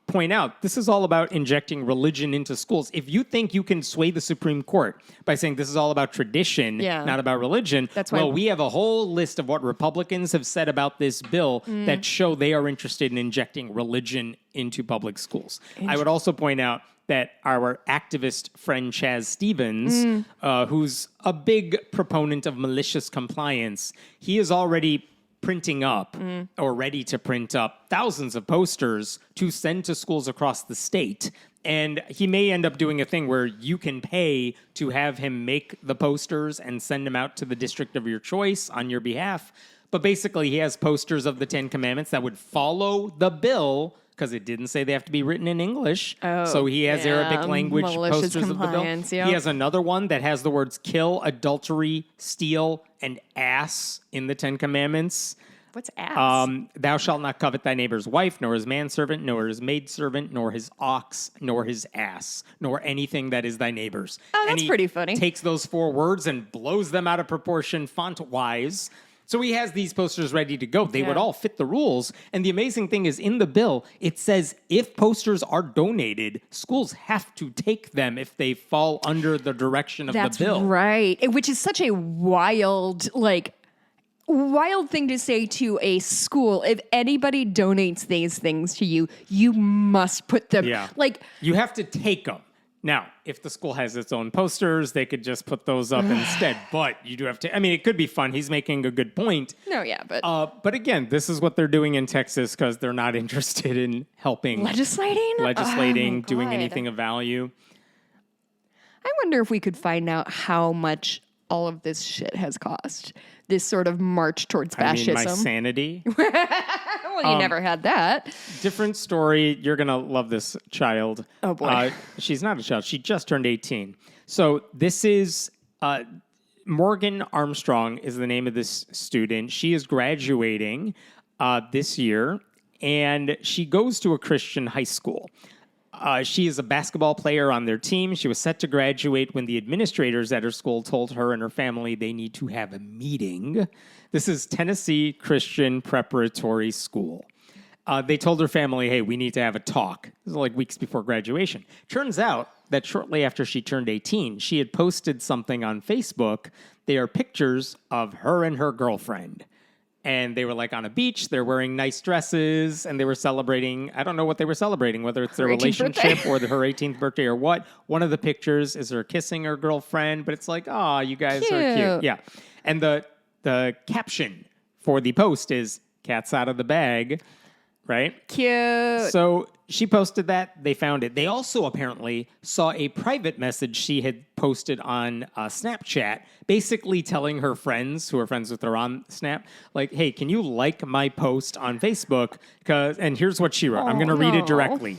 A: point out this is all about injecting religion into schools. If you think you can sway the Supreme Court by saying this is all about tradition,
B: Yeah.
A: not about religion,
B: That's why-
A: well, we have a whole list of what Republicans have said about this bill that show they are interested in injecting religion into public schools. I would also point out that our activist friend Chaz Stevens, who's a big proponent of malicious compliance, he is already printing up or ready to print up thousands of posters to send to schools across the state. And he may end up doing a thing where you can pay to have him make the posters and send them out to the district of your choice on your behalf. But basically, he has posters of the Ten Commandments that would follow the bill because it didn't say they have to be written in English. So he has
B: yeah,
A: Arabic language
B: malicious
A: posters of the bill.
B: compliance, yeah.
A: He has another one that has the words kill, adultery, steal, and ass in the Ten Commandments.
B: What's ass?
A: Thou shalt not covet thy neighbor's wife, nor his manservant, nor his maidservant, nor his ox, nor his ass, nor anything that is thy neighbor's.
B: Oh,
A: And
B: that's
A: he
B: pretty funny.
A: Takes those 4 words and blows them out of proportion font-wise. So he has these posters ready to go. They would all fit the rules. And the amazing thing is in the bill, it says if posters are donated, schools have to take them if they fall under the direction of the bill.
B: That's right. Which is such a wild thing to say to a school. If anybody donates these things to you, you must put them.
A: Yeah.
B: Like,
A: you have to take them. Now, if the school has its own posters, they could just put those up instead. But you do have to. I mean, it could be fun. He's making a good point.
B: no, yeah, but
A: But again, this is what they're doing in Texas because they're not interested in helping
B: legislating,
A: doing
B: God.
A: anything of value.
B: I wonder if we could find out how much all of this shit has cost. This sort of march towards fascism.
A: I mean, my sanity.
B: Well, you never had that.
A: Different story. You're going to love this child.
B: Oh, boy.
A: She's not a child. She just turned 18. So this is Morgan Armstrong is the name of this student. She is graduating this year, and she goes to a Christian high school. She is a basketball player on their team. She was set to graduate when the administrators at her school told her and her family they need to have a meeting. This is Tennessee Christian Preparatory School. They told her family, hey, we need to have a talk. This is like weeks before graduation. Turns out that shortly after she turned 18, she had posted something on Facebook. They are pictures of her and her girlfriend. And they were like on a beach, they're wearing nice dresses, and they were celebrating, I don't know what they were celebrating, whether it's their
B: Her 18th
A: relationship or her 18th birthday or what. One of the pictures is her kissing her girlfriend, but it's like, oh, you guys are
B: Cute.
A: cute. Yeah. And the caption for the post is, cat's out of the bag, right?
B: Cute.
A: So she posted that. They found it. They also apparently saw a private message she had posted on Snapchat, basically telling her friends who are friends with her on Snap, like, hey, can you like my post on Facebook? And here's what she wrote. I'm going to read it directly.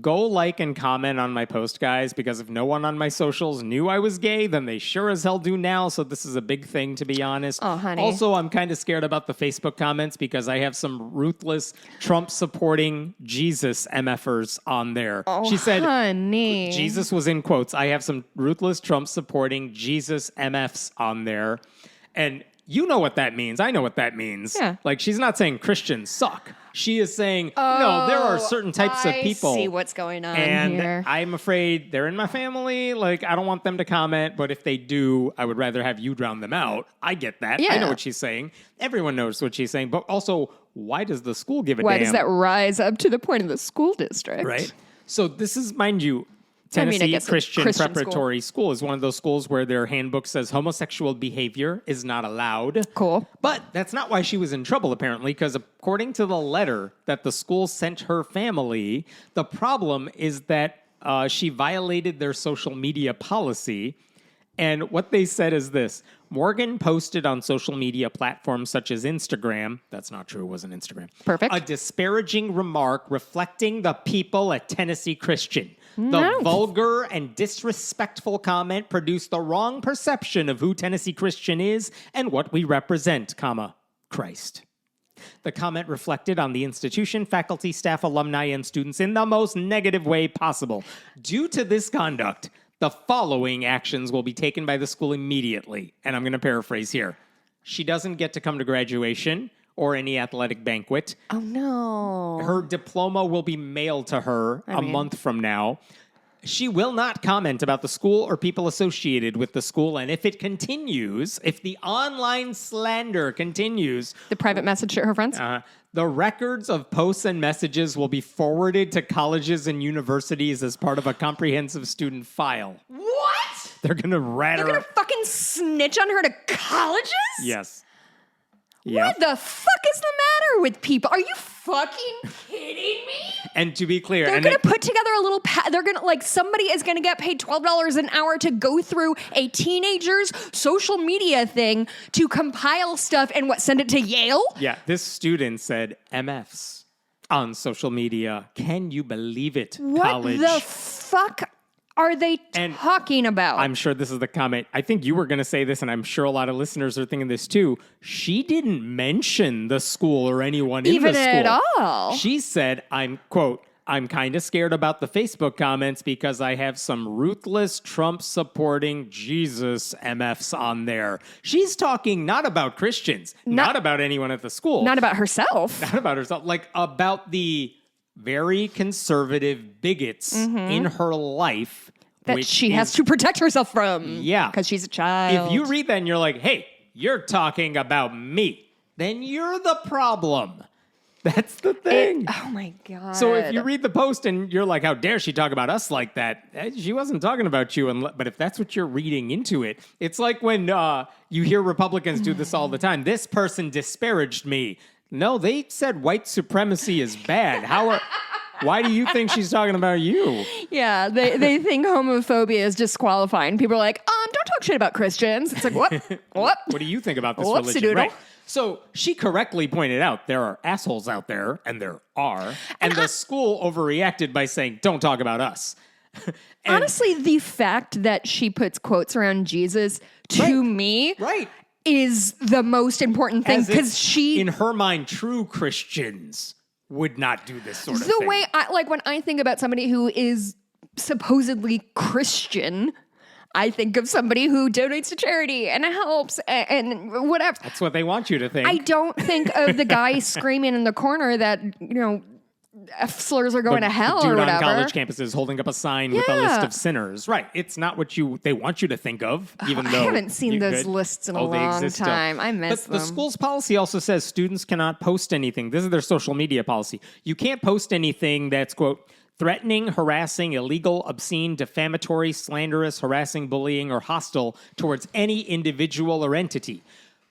A: Go like and comment on my post, guys, because if no one on my socials knew I was gay, then they sure as hell do now. So this is a big thing, to be honest.
B: Oh, honey.
A: Also, I'm kind of scared about the Facebook comments because I have some ruthless Trump-supporting Jesus MFers on there.
B: Oh,
A: she said,
B: honey.
A: Jesus was in quotes. I have some ruthless Trump-supporting Jesus MFs on there. And you know what that means. I know what that means.
B: Yeah.
A: Like, she's not saying Christians suck. She is saying, no, there are certain types of people.
B: I see what's going on
A: and
B: here.
A: I'm afraid they're in my family. Like, I don't want them to comment, but if they do, I would rather have you drown them out. I get that. I
B: Yeah.
A: know what she's saying. Everyone knows what she's saying. But also, why does the school give a
B: Why
A: damn?
B: does that rise up to the point of the school district?
A: Right. So this is, mind you,
B: I mean, I
A: Tennessee
B: guess a
A: Christian
B: Christian
A: Preparatory School is one of those schools where their handbook says homosexual behavior is not allowed.
B: Cool.
A: But that's not why she was in trouble, apparently, because according to the letter that the school sent her family, the problem is that she violated their social media policy. And what they said is this. Morgan posted on social media platforms such as Instagram. That's not true. It wasn't Instagram.
B: Perfect.
A: A disparaging remark reflecting the people at Tennessee Christian. The
B: No.
A: vulgar and disrespectful comment produced the wrong perception of who Tennessee Christian is and what we represent, Christ. The comment reflected on the institution, faculty, staff, alumni, and students in the most negative way possible. Due to this conduct, the following actions will be taken by the school immediately. And I'm going to paraphrase here. She doesn't get to come to graduation or any athletic banquet.
B: Oh, no.
A: Her diploma will be mailed to her a month from now. She will not comment about the school or people associated with the school. And if it continues, if the online slander continues,
B: The private message to her friends?
A: the records of posts and messages will be forwarded to colleges and universities as part of a comprehensive student file.
B: What?
A: They're going to rat
B: They're
A: her.
B: going to fucking snitch on her to colleges?
A: Yes.
B: What the fuck is the matter with people? Are you fucking kidding me?
A: And to be clear,
B: They're
A: and
B: going to put together a little, they're going to, like, somebody is going to get paid $12 an hour to go through a teenager's social media thing to compile stuff and send it to Yale?
A: yeah, this student said MFs on social media. Can you believe it?
B: What
A: College.
B: the fuck are they
A: And
B: talking about?
A: I'm sure this is the comment. I think you were going to say this, and I'm sure a lot of listeners are thinking this too. She didn't mention the school or anyone in the
B: Even
A: school.
B: at all.
A: She said, quote, I'm kind of scared about the Facebook comments because I have some ruthless Trump-supporting Jesus MFs on there. She's talking not about Christians, not about anyone at the school.
B: Not about herself.
A: Not about herself, like about the very conservative bigots in her life.
B: That
A: which
B: she has to protect herself from.
A: Yeah.
B: Because she's a child.
A: If you read that and you're like, hey, you're talking about me, then you're the problem. That's the thing.
B: Oh my God.
A: So if you read the post and you're like, how dare she talk about us like that? She wasn't talking about you. But if that's what you're reading into it, it's like when you hear Republicans do this all the time. This person disparaged me. No, they said white supremacy is bad. Why do you think she's talking about you?
B: Yeah, they think homophobia is disqualifying. People are like, don't talk shit about Christians. It's like, what? What?
A: What do you think about this
B: Whoopsie
A: religion?
B: doodle.
A: Right. So she correctly pointed out there are assholes out there, and there are, and the school overreacted by saying, don't talk about us. And
B: Honestly, the fact that she puts quotes around Jesus to me is the most important thing, because she...
A: In her mind, true Christians would not do this sort of thing.
B: The way when I think about somebody who is supposedly Christian, I think of somebody who donates to charity and helps and whatever.
A: That's what they want you to think.
B: I don't think of the guy screaming in the corner that, F slurs are going to hell
A: dude
B: or whatever.
A: on college campuses holding up a sign with a list of sinners. Right. It's not what they want you to think of, even though...
B: I haven't seen those lists in a long time. I miss them.
A: But the school's policy also says students cannot post anything. This is their social media policy. You can't post anything that's, quote, threatening, harassing, illegal, obscene, defamatory, slanderous, harassing, bullying, or hostile towards any individual or entity.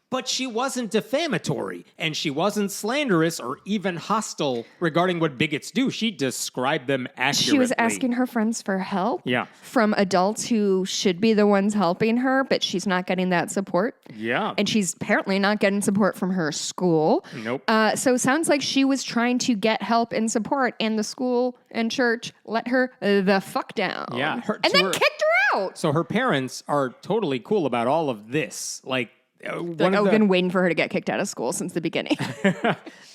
A: But she wasn't defamatory, and she wasn't slanderous or even hostile regarding what bigots do. She described them accurately.
B: She was asking her friends for help from adults who should be the ones helping her, but she's not getting that support.
A: Yeah.
B: And she's apparently not getting support from her school.
A: Nope.
B: So it sounds like she was trying to get help and support, and the school and church let her the fuck down.
A: Yeah.
B: And then kicked her out.
A: So her parents are totally cool about all of this. Like,
B: I've been waiting for her to get kicked out of school since the beginning.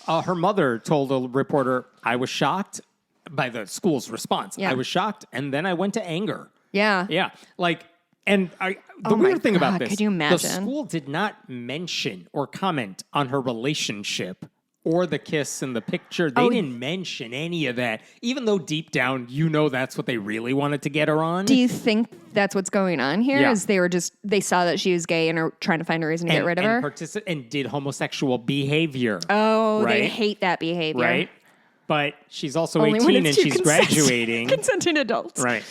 A: Her mother told a reporter, I was shocked by the school's response.
B: Yeah.
A: I was shocked, and then I went to anger.
B: Yeah.
A: Yeah. Like, and the weird thing about this,
B: could you imagine?
A: the school did not mention or comment on her relationship or the kiss in the picture. They didn't mention any of that, even though deep down, that's what they really wanted to get her on.
B: Do you think that's what's going on here?
A: Yeah.
B: Is they saw that she was gay and are trying to find a reason to get rid of her?
A: And did homosexual behavior.
B: Oh,
A: right?
B: They hate that behavior.
A: Right? But she's also
B: Only
A: 18 and she's graduating.
B: Consenting adults.
A: Right.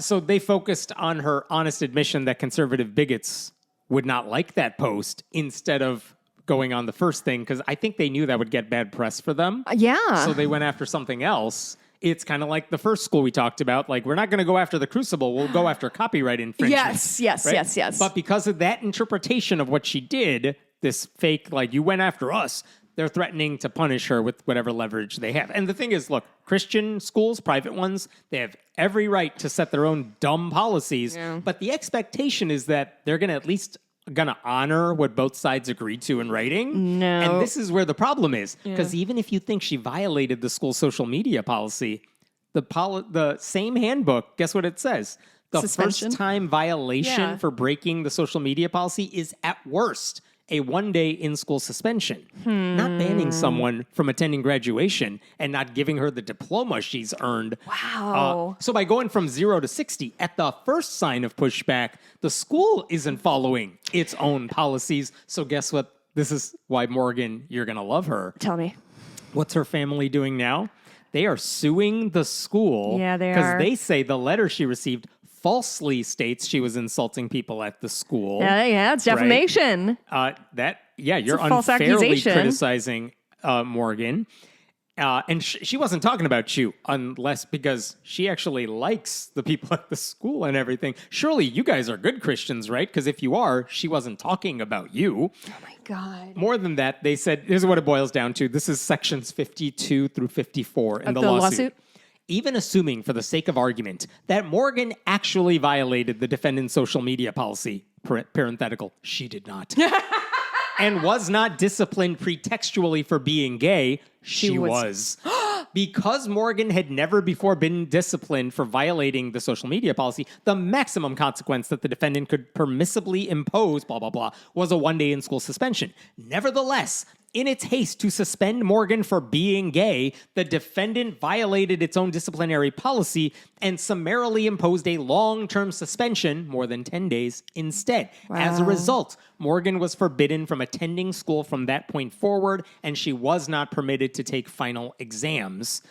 A: So they focused on her honest admission that conservative bigots would not like that post instead of going on the first thing, because I think they knew that would get bad press for them.
B: Yeah.
A: So they went after something else. It's kind of like the first school we talked about. Like, we're not going to go after the Crucible. We'll go after copyright infringement.
B: Yes.
A: But because of that interpretation of what she did, this fake, like, you went after us, they're threatening to punish her with whatever leverage they have. And the thing is, look, Christian schools, private ones, they have every right to set their own dumb policies. Yeah. But the expectation is that they're going to at least honor what both sides agreed to in writing.
B: No.
A: And this is where the problem is. Because even if you think she violated the school's social media policy, the same handbook, guess what it says? The
B: Suspension?
A: first time violation for breaking the social media policy is at worst a 1-day in-school suspension. Not banning someone from attending graduation and not giving her the diploma she's earned.
B: Wow.
A: So by going from 0 to 60, at the first sign of pushback, the school isn't following its own policies. So guess what? This is why, Morgan, you're going to love her.
B: Tell me.
A: What's her family doing now? They are suing the school.
B: Yeah, they are.
A: Because they say the letter she received falsely states she was insulting people at the school.
B: Yeah, it's defamation.
A: Right? You're
B: a false
A: unfairly
B: accusation.
A: criticizing Morgan. And she wasn't talking about you unless because she actually likes the people at the school and everything. Surely you guys are good Christians, right? Because if you are, she wasn't talking about you.
B: Oh my God.
A: More than that, they said, here's what it boils down to. This is sections 52 through 54 in the lawsuit. Even assuming, for the sake of argument, that Morgan actually violated the defendant's social media policy, parenthetical, she did not, and was not disciplined pretextually for being gay, she was. because Morgan had never before been disciplined for violating the social media policy, the maximum consequence that the defendant could permissibly impose, blah, blah, blah, was a 1-day in-school suspension. Nevertheless, in its haste to suspend Morgan for being gay, the defendant violated its own disciplinary policy and summarily imposed a long-term suspension, more than 10 days, instead. As a result, Morgan was forbidden from attending school from that point forward, and she was not permitted to take final exams.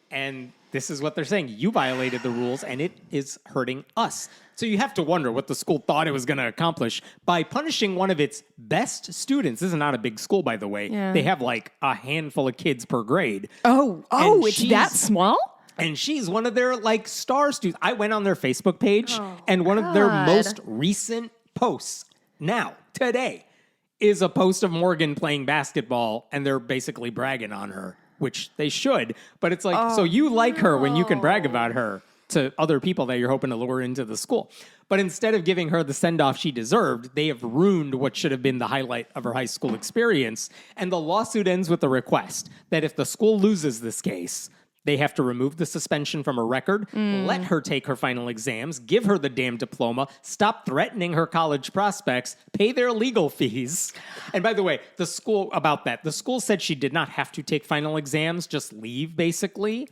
A: And this is what they're saying. You violated the rules, and it is hurting us. So you have to wonder what the school thought it was going to accomplish by punishing one of its best students. This is not a big school, by the way.
B: Yeah.
A: They have like a handful of kids per grade.
B: Oh,
A: And
B: it's that small?
A: And she's one of their like star students. I went on their Facebook page, and one of their most recent posts now, today, is a post of Morgan playing basketball, and they're basically bragging on her, which they should. But it's like, so you like her when you can brag about her to other people that you're hoping to lure into the school. But instead of giving her the send-off she deserved, they have ruined what should have been the highlight of her high school experience. And the lawsuit ends with a request that if the school loses this case, they have to remove the suspension from her record, let her take her final exams, give her the damn diploma, stop threatening her college prospects, pay their legal fees. And by the way, the school said she did not have to take final exams, just leave, basically.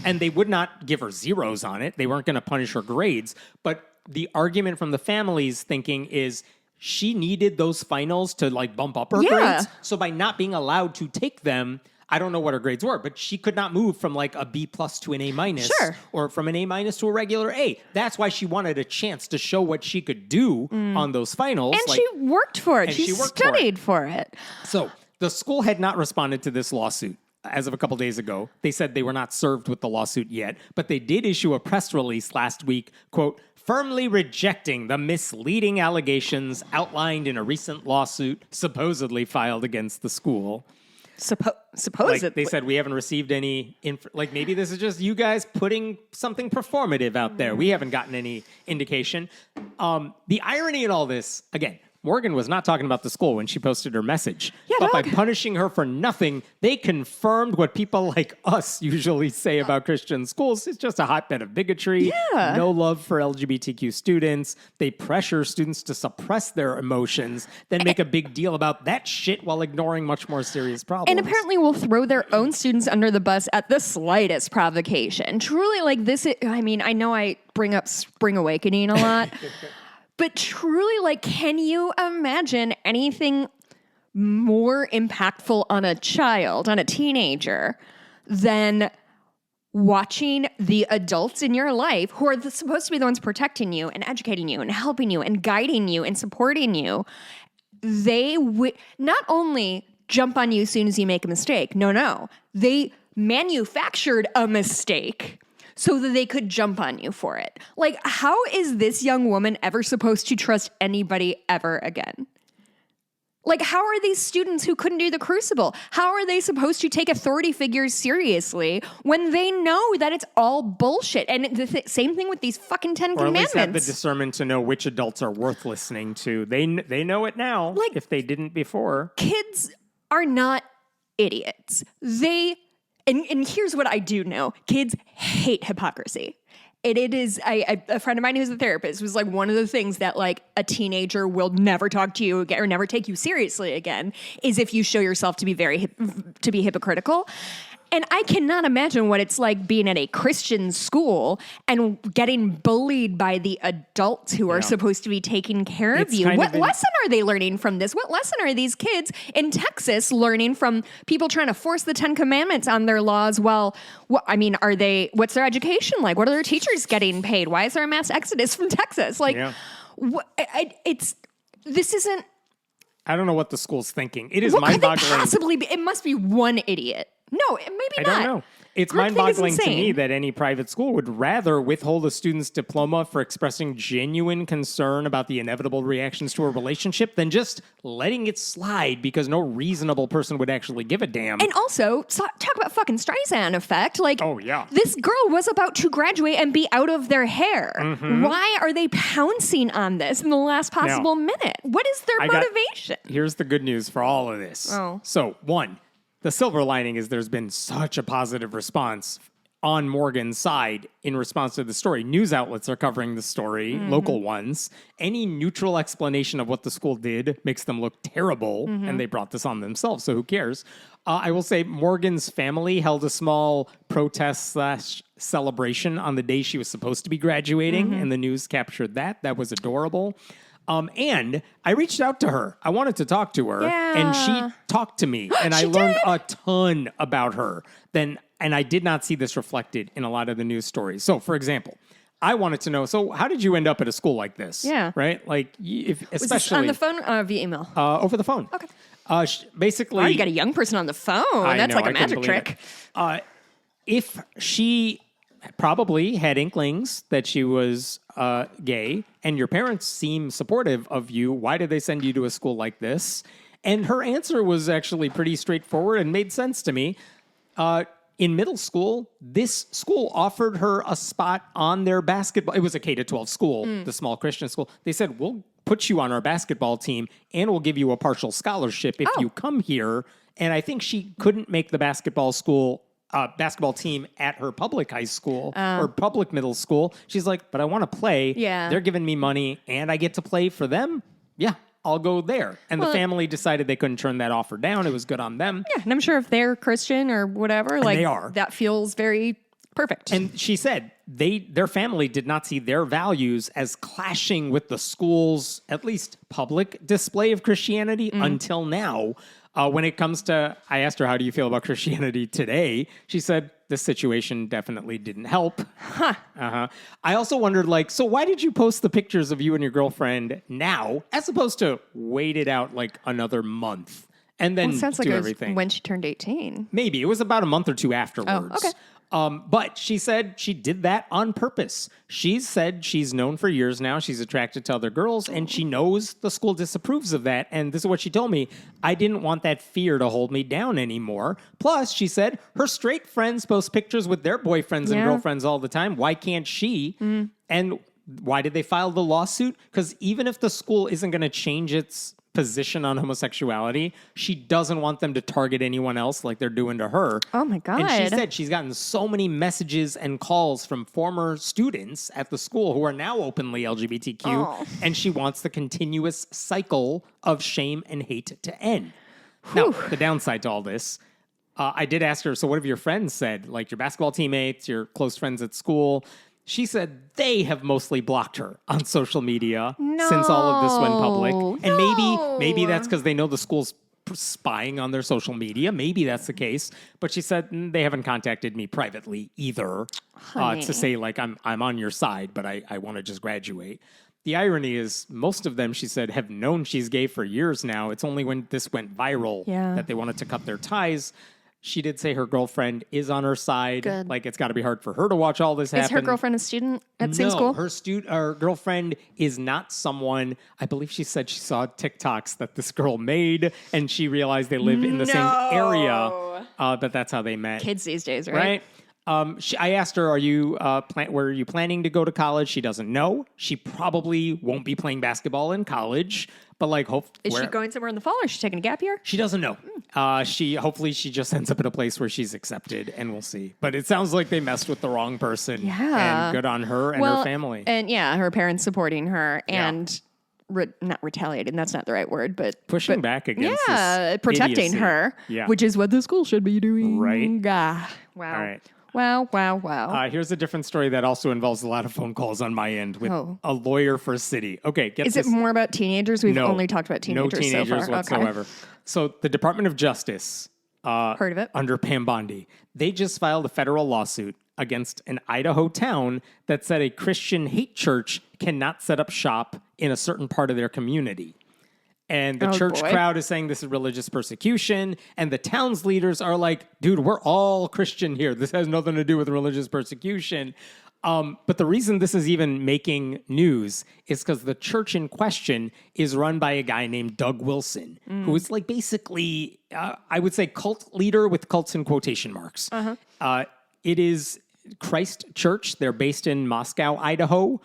A: And they would not give her zeros on it. They weren't going to punish her grades. But the argument from the family's thinking is she needed those finals to like bump up her grades. So by not being allowed to take them, I don't know what her grades were, but she could not move from like a B+ to an A-, or from an A- to a regular A. That's why she wanted a chance to show what she could do on those finals.
B: And she worked for it. She studied for it.
A: So the school had not responded to this lawsuit as of a couple days ago. They said they were not served with the lawsuit yet, but they did issue a press release last week, quote, firmly rejecting the misleading allegations outlined in a recent lawsuit supposedly filed against the school.
B: Supposedly.
A: Like they said, we haven't received any, like maybe this is just you guys putting something performative out there. We haven't gotten any indication. The irony in all this, again, Morgan was not talking about the school when she posted her message. But by punishing her for nothing, they confirmed what people like us usually say about Christian schools. It's just a hotbed of bigotry, no love for LGBTQ students. They pressure students to suppress their emotions, then make a big deal about that shit while ignoring much more serious problems.
B: And apparently will throw their own students under the bus at the slightest provocation. Truly, like this, I mean, I know I bring up Spring Awakening a lot. But truly, like, can you imagine anything more impactful on a child, on a teenager, than watching the adults in your life who are supposed to be the ones protecting you and educating you and helping you and guiding you and supporting you? They not only jump on you as soon as you make a mistake. No. They manufactured a mistake so that they could jump on you for it. Like, how is this young woman ever supposed to trust anybody ever again? Like, how are these students who couldn't do the Crucible, how are they supposed to take authority figures seriously when they know that it's all bullshit? And the same thing with these fucking 10 Commandments.
A: Or at least have the discernment to know which adults are worth listening to. They know it now, like, if they didn't before.
B: Kids are not idiots. And here's what I do know. Kids hate hypocrisy. It is, a friend of mine who's a therapist was like, one of the things that like a teenager will never talk to you again or never take you seriously again is if you show yourself to be hypocritical. And I cannot imagine what it's like being at a Christian school and getting bullied by the adults who are supposed to be taking care of you. What lesson are they learning from this? What lesson are these kids in Texas learning from people trying to force the 10 Commandments on their laws? Well, what's their education like? What are their teachers getting paid? Why is there a mass exodus from Texas? Like, this isn't.
A: I don't know what the school's thinking. It is mind-boggling.
B: What could they possibly be? It must be one idiot. No, maybe not.
A: I don't know. It's mind-boggling to me that any private school would rather withhold a student's diploma for expressing genuine concern about the inevitable reactions to a relationship than just letting it slide because no reasonable person would actually give a damn.
B: And also, talk about fucking Streisand effect. Like,
A: oh, yeah.
B: This girl was about to graduate and be out of their hair. Mm-hmm. Why are they pouncing on this in the last possible minute? What is their motivation?
A: Here's the good news for all of this.
B: Oh.
A: So, one, the silver lining is there's been such a positive response on Morgan's side in response to the story. News outlets are covering the story, local ones. Any neutral explanation of what the school did makes them look terrible, and they brought this on themselves, so who cares? I will say Morgan's family held a small protest / celebration on the day she was supposed to be graduating, and the news captured that. That was adorable. And I reached out to her. I wanted to talk to her, and she talked to me, and I learned a ton about her. And I did not see this reflected in a lot of the news stories. So, for example, I wanted to know, so how did you end up at a school like this?
B: Yeah.
A: Right? Like, if,
B: Was
A: especially...
B: this on the phone or via email?
A: over the phone.
B: Okay.
A: Basically...
B: Oh, you got a young person on the phone. That's
A: know,
B: like a
A: I couldn't
B: magic
A: believe
B: trick.
A: it. If she probably had inklings that she was gay, and your parents seem supportive of you, why did they send you to a school like this? And her answer was actually pretty straightforward and made sense to me. In middle school, this school offered her a spot on their basketball. It was a K-12 school, the small Christian school. They said, we'll put you on our basketball team and we'll give you a partial scholarship if you come here. And I think she couldn't make the basketball team at her public high school or public middle school. She's like, but I want to play.
B: Yeah.
A: They're giving me money and I get to play for them. Yeah. I'll go there. And the family decided they couldn't turn that offer down. It was good on them.
B: Yeah, and I'm sure if they're Christian or whatever, like
A: they are.
B: That feels very perfect.
A: And she said their family did not see their values as clashing with the school's at least public display of Christianity until now. When it comes to, I asked her, how do you feel about Christianity today? She said, this situation definitely didn't help. I also wondered, like, so why did you post the pictures of you and your girlfriend now, as opposed to wait it out like another month and then
B: It sounds like
A: do
B: it was
A: everything?
B: when she turned 18.
A: Maybe. It was about a month or two afterwards.
B: okay.
A: But she said she did that on purpose. She said she's known for years now. She's attracted to other girls, and she knows the school disapproves of that. And this is what she told me. I didn't want that fear to hold me down anymore. Plus, she said her straight friends post pictures with their boyfriends and girlfriends all the time. Why can't she? And why did they file the lawsuit? Because even if the school isn't going to change its position on homosexuality, she doesn't want them to target anyone else like they're doing to her.
B: Oh my God.
A: And she said she's gotten so many messages and calls from former students at the school who are now openly LGBTQ, and she wants the continuous cycle of shame and hate to end. Now, the downside to all this, I did ask her, so what have your friends said? Like your basketball teammates, your close friends at school? She said they have mostly blocked her on social media since all of this went public. And maybe that's because they know the school's spying on their social media. Maybe that's the case. But she said they haven't contacted me privately either to say, like, I'm on your side, but I want to just graduate. The irony is most of them, she said, have known she's gay for years now. It's only when this went viral that they wanted to cut their ties. She did say her girlfriend is on her side.
B: Good.
A: Like, it's got to be hard for her to watch all this happen.
B: Is her girlfriend a student at the same school?
A: Her girlfriend is not someone, I believe she said she saw TikToks that this girl made, and she realized they live in the same area, but that's how they met.
B: Kids these days, right?
A: I asked her, were you planning to go to college? She doesn't know. She probably won't be playing basketball in college, but like,
B: Is she going somewhere in the fall, or is she taking a gap year?
A: She doesn't know. Hopefully she just ends up in a place where she's accepted, and we'll see. But it sounds like they messed with the wrong person.
B: Yeah.
A: And good on her and her family.
B: And her parents supporting her and not retaliating. That's not the right word, but
A: pushing back against this
B: protecting
A: idiocy.
B: her,
A: Yeah.
B: which is what the school should be doing.
A: Right.
B: Wow.
A: All right.
B: Wow.
A: Here's a different story that also involves a lot of phone calls on my end with a lawyer for a city. Okay,
B: Is it more about teenagers? We've only talked about teenagers
A: no teenagers
B: so far.
A: whatsoever.
B: Okay.
A: So the Department of Justice,
B: Heard of it?
A: under Pam Bondi, they just filed a federal lawsuit against an Idaho town that said a Christian hate church cannot set up shop in a certain part of their community. And the church crowd is saying this is religious persecution. And the town's leaders are like, dude, we're all Christian here. This has nothing to do with religious persecution. But the reason this is even making news is because the church in question is run by a guy named Doug Wilson, who is like basically, I would say, cult leader with cults in quotation marks. It is Christ Church. They're based in Moscow, Idaho.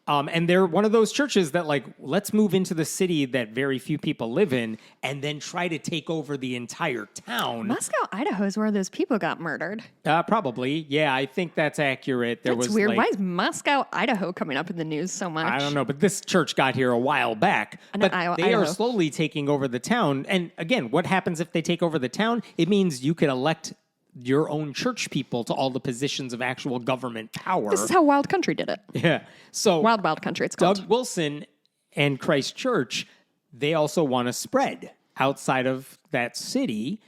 A: And they're one of those churches that, like, let's move into the city that very few people live in and then try to take over the entire town.
B: Moscow, Idaho is where those people got murdered.
A: Probably. Yeah, I think that's accurate.
B: That's weird. Why is Moscow, Idaho coming up in the news so much?
A: I don't know, but this church got here a while back. But they are slowly taking over the town. And again, what happens if they take over the town? It means you could elect your own church people to all the positions of actual government power.
B: This is how Wild Country did it.
A: Yeah. So
B: Wild Country, it's called.
A: Doug Wilson and Christ Church, they also want to spread outside of that city.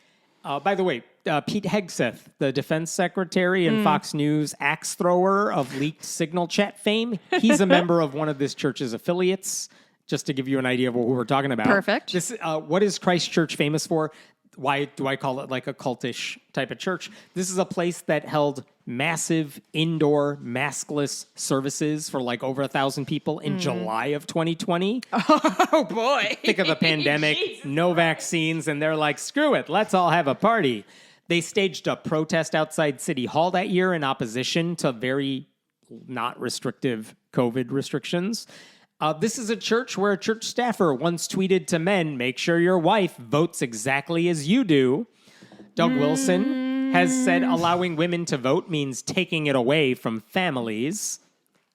A: By the way, Pete Hegseth, the defense secretary and Fox News axe thrower of leaked signal chat fame, he's a member of one of this church's affiliates, just to give you an idea of what we're talking about.
B: Perfect.
A: What is Christ Church famous for? Why do I call it like a cultish type of church? This is a place that held massive indoor maskless services for like over 1,000 people in July of 2020.
B: Oh, boy.
A: Think of the pandemic, no vaccines, and they're like, screw it, let's all have a party. They staged a protest outside City Hall that year in opposition to very not restrictive COVID restrictions. This is a church where a church staffer once tweeted to men, make sure your wife votes exactly as you do. Doug Wilson has said allowing women to vote means taking it away from families.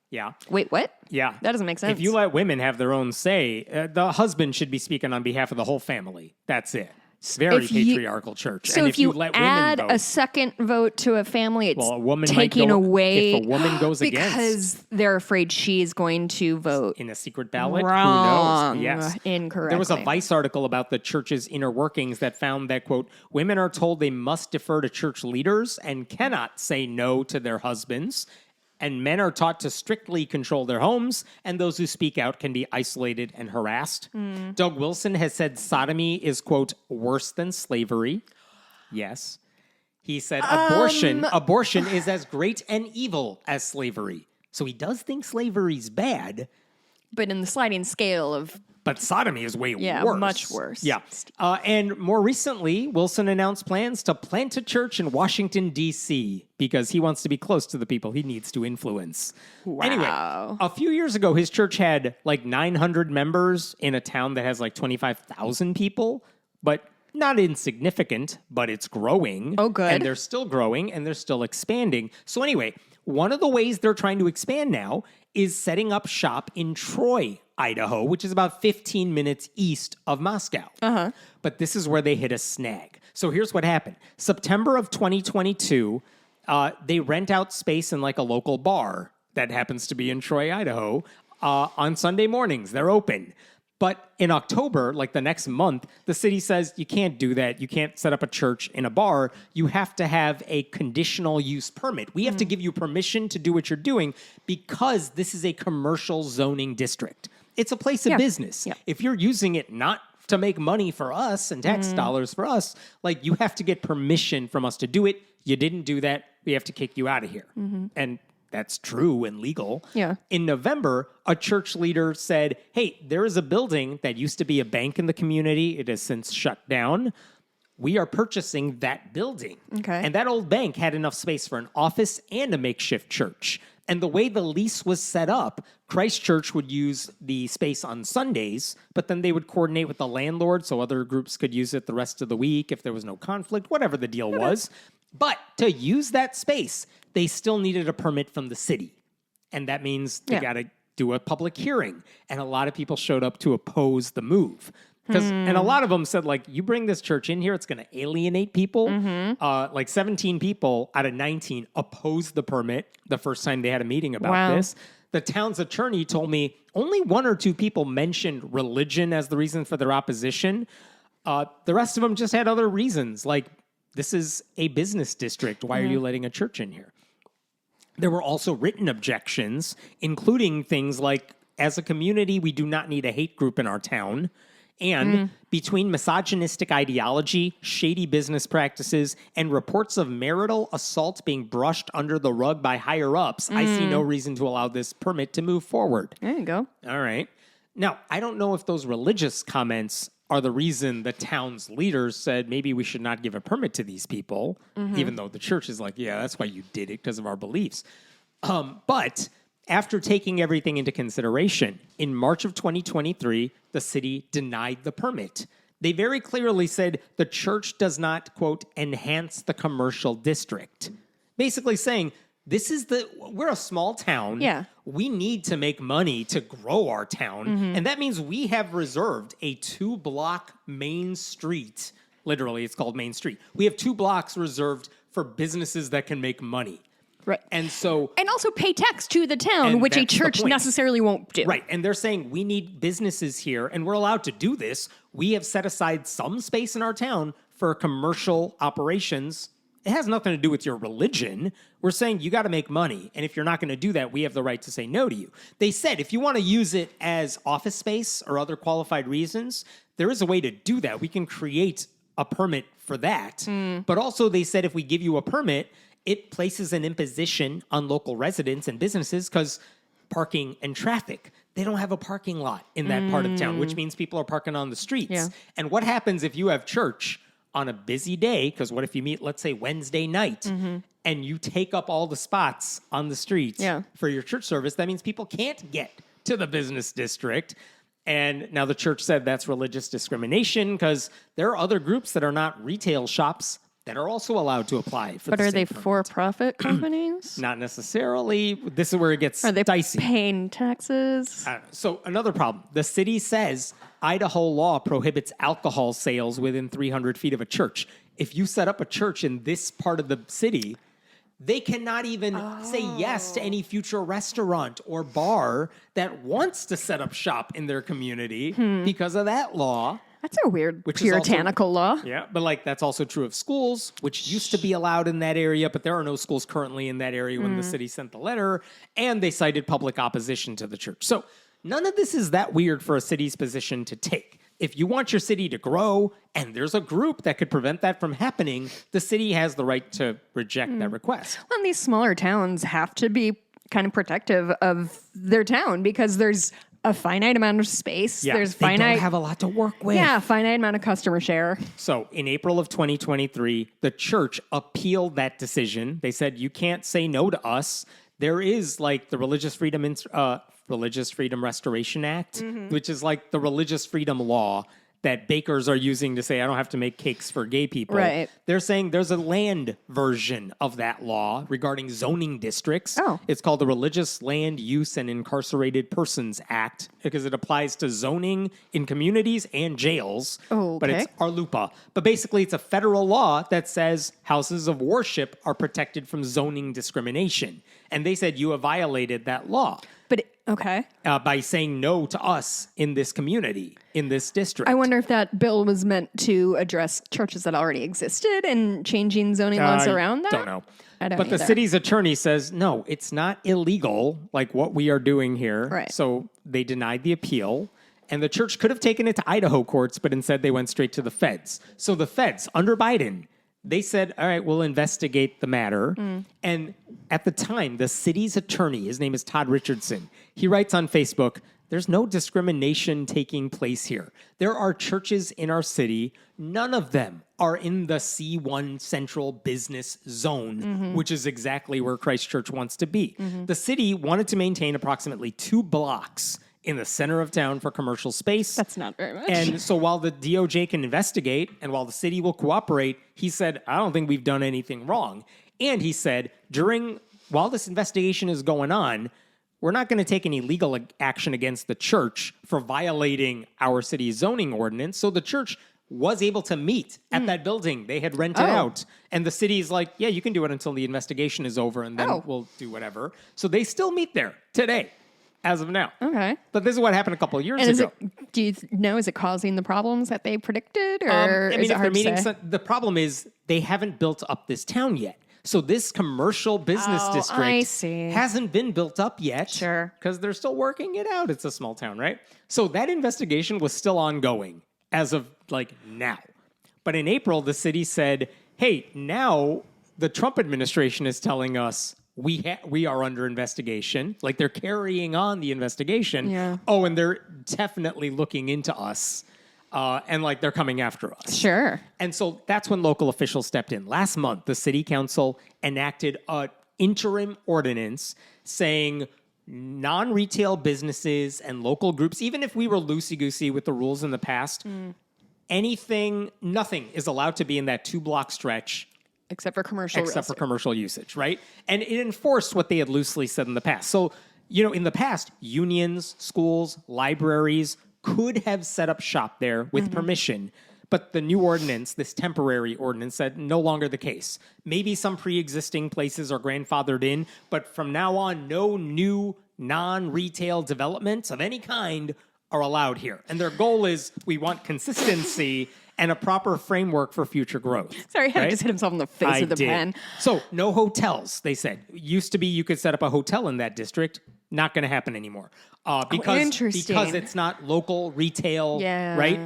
A: Yeah.
B: Wait, what?
A: Yeah.
B: That doesn't make sense.
A: If you let women have their own say, the husband should be speaking on behalf of the whole family. That's it. Very patriarchal church.
B: So
A: and
B: if you
A: let
B: add
A: women vote,
B: a second vote to a family, it's
A: a woman
B: taking
A: might go,
B: away.
A: If a woman goes
B: because they're afraid she's going to vote
A: in a secret ballot,
B: wrong.
A: Who knows? Yes.
B: Incorrectly.
A: There was a Vice article about the church's inner workings that found that, quote, women are told they must defer to church leaders and cannot say no to their husbands. And men are taught to strictly control their homes, and those who speak out can be isolated and harassed. Doug Wilson has said sodomy is, quote, worse than slavery. Yes. He said abortion is as great and evil as slavery. So he does think slavery's bad.
B: But in the sliding scale of...
A: But sodomy is way
B: worse. Much worse.
A: Yeah. And more recently, Wilson announced plans to plant a church in Washington, D.C., because he wants to be close to the people he needs to influence.
B: Wow.
A: Anyway, a few years ago, his church had like 900 members in a town that has like 25,000 people, but not insignificant, but it's growing.
B: Oh, good.
A: And they're still growing, and they're still expanding. So anyway, one of the ways they're trying to expand now is setting up shop in Troy, Idaho, which is about 15 minutes east of Moscow. But this is where they hit a snag. So here's what happened. September of 2022, they rent out space in like a local bar that happens to be in Troy, Idaho. On Sunday mornings, they're open. But in October, like the next month, the city says you can't do that. You can't set up a church in a bar. You have to have a conditional use permit. We have to give you permission to do what you're doing because this is a commercial zoning district. It's a place of business.
B: Yeah.
A: If you're using it not to make money for us and tax dollars for us, like you have to get permission from us to do it. You didn't do that. We have to kick you out of here. And that's true and legal.
B: Yeah.
A: In November, a church leader said, hey, there is a building that used to be a bank in the community. It has since shut down. We are purchasing that building.
B: Okay.
A: And that old bank had enough space for an office and a makeshift church. And the way the lease was set up, Christ Church would use the space on Sundays, but then they would coordinate with the landlord so other groups could use it the rest of the week if there was no conflict, whatever the deal was. But to use that space, they still needed a permit from the city. And that means they got to do a public hearing. And a lot of people showed up to oppose the move. And a lot of them said, like, you bring this church in here, it's going to alienate people. Like 17 people out of 19 opposed the permit the first time they had a meeting about this. The town's attorney told me only 1 or 2 people mentioned religion as the reason for their opposition. The rest of them just had other reasons, like, this is a business district. Why are you letting a church in here? There were also written objections, including things like, as a community, we do not need a hate group in our town. And between misogynistic ideology, shady business practices, and reports of marital assault being brushed under the rug by higher-ups, I see no reason to allow this permit to move forward.
B: There you go.
A: All right. Now, I don't know if those religious comments are the reason the town's leaders said maybe we should not give a permit to these people, even though the church is like, yeah, that's why you did it, because of our beliefs. But After taking everything into consideration, in March of 2023, the city denied the permit. They very clearly said the church does not, quote, enhance the commercial district. Basically saying, we're a small town.
B: Yeah.
A: We need to make money to grow our town. And that means we have reserved a 2-block main street. Literally, it's called Main Street. We have 2 blocks reserved for businesses that can make money.
B: Right.
A: And
B: also pay tax to the town,
A: And
B: which a
A: that's the
B: church
A: point.
B: necessarily won't do.
A: Right. And they're saying we need businesses here and we're allowed to do this. We have set aside some space in our town for commercial operations. It has nothing to do with your religion. We're saying you got to make money. And if you're not going to do that, we have the right to say no to you. They said if you want to use it as office space or other qualified reasons, there is a way to do that. We can create a permit for that. But also they said if we give you a permit, it places an imposition on local residents and businesses because parking and traffic. They don't have a parking lot in that part of town, which means people are parking on the streets.
B: Yeah.
A: And what happens if you have church on a busy day? Because what if you meet, let's say, Wednesday night, and you take up all the spots on the street for your church service? That means people can't get to the business district. And now the church said that's religious discrimination because there are other groups that are not retail shops that are also allowed to apply for
B: But
A: the
B: are
A: same
B: they
A: permit.
B: for-profit companies?
A: Not necessarily. This is where it gets
B: Are they
A: dicey.
B: paying taxes?
A: So another problem. The city says Idaho law prohibits alcohol sales within 300 feet of a church. If you set up a church in this part of the city, they cannot even say yes to any future restaurant or bar that wants to set up shop in their community because of that law.
B: That's a weird
A: Which is also-
B: puritanical law.
A: Yeah, but that's also true of schools, which used to be allowed in that area, but there are no schools currently in that area when the city sent the letter, and they cited public opposition to the church. So none of this is that weird for a city's position to take. If you want your city to grow and there's a group that could prevent that from happening, the city has the right to reject that request.
B: Well, and these smaller towns have to be kind of protective of their town because there's a finite amount of space. There's
A: they
B: finite
A: don't have a lot to work with.
B: finite amount of customer share.
A: So in April of 2023, the church appealed that decision. They said, you can't say no to us. There is the Religious Freedom Restoration Act, which is like the religious freedom law that bakers are using to say, I don't have to make cakes for gay people.
B: Right.
A: They're saying there's a land version of that law regarding zoning districts.
B: Oh.
A: It's called the Religious Land Use and Incarcerated Persons Act because it applies to zoning in communities and jails.
B: Oh,
A: But
B: okay.
A: it's Arlupa. But basically, it's a federal law that says houses of worship are protected from zoning discrimination. And they said you have violated that law
B: But okay.
A: by saying no to us in this community, in this district.
B: I wonder if that bill was meant to address churches that already existed and changing zoning laws around that.
A: Don't know.
B: I don't
A: But the
B: either.
A: city's attorney says, no, it's not illegal like what we are doing here.
B: Right.
A: So they denied the appeal. And the church could have taken it to Idaho courts, but instead they went straight to the feds. So the feds, under Biden, they said, all right, we'll investigate the matter. And at the time, the city's attorney, his name is Todd Richardson, he writes on Facebook, there's no discrimination taking place here. There are churches in our city. None of them are in the C1 Central Business Zone, which is exactly where Christ Church wants to be. The city wanted to maintain approximately 2 blocks in the center of town for commercial space.
B: That's not very much.
A: And so while the DOJ can investigate and while the city will cooperate, he said, I don't think we've done anything wrong. And he said, while this investigation is going on, we're not going to take any legal action against the church for violating our city's zoning ordinance. So the church was able to meet at that building they had rented out. And the city's like, yeah, you can do it until the investigation is over and then we'll do whatever. So they still meet there today. As of now.
B: Okay.
A: But this is what happened a couple of years
B: And
A: ago.
B: do you know, is it causing the problems that they predicted? Or
A: I mean,
B: is it
A: if they're
B: hard to
A: meeting,
B: say?
A: the problem is they haven't built up this town yet. So this commercial business
B: Oh,
A: district
B: I see.
A: hasn't been built up yet.
B: Sure.
A: Because they're still working it out. It's a small town, right? So that investigation was still ongoing as of now. But in April, the city said, hey, now the Trump administration is telling us we are under investigation. They're carrying on the investigation.
B: Yeah.
A: Oh, and they're definitely looking into us. And they're coming after us.
B: Sure.
A: And so that's when local officials stepped in. Last month, the city council enacted an interim ordinance saying non-retail businesses and local groups, even if we were loosey-goosey with the rules in the past, nothing is allowed to be in that 2-block stretch
B: Except for commercial real
A: except for
B: estate.
A: commercial usage, right? And it enforced what they had loosely said in the past. So, in the past, unions, schools, libraries could have set up shop there with permission. But the new ordinance, this temporary ordinance, said no longer the case. Maybe some pre-existing places are grandfathered in, but from now on, no new non-retail developments of any kind are allowed here. And their goal is we want consistency and a proper framework for future growth.
B: Sorry, Hank
A: right?
B: just hit himself in the face with the pen.
A: So no hotels, they said. Used to be you could set up a hotel in that district. Not going to happen anymore. Because it's not local retail,
B: Yeah.
A: right?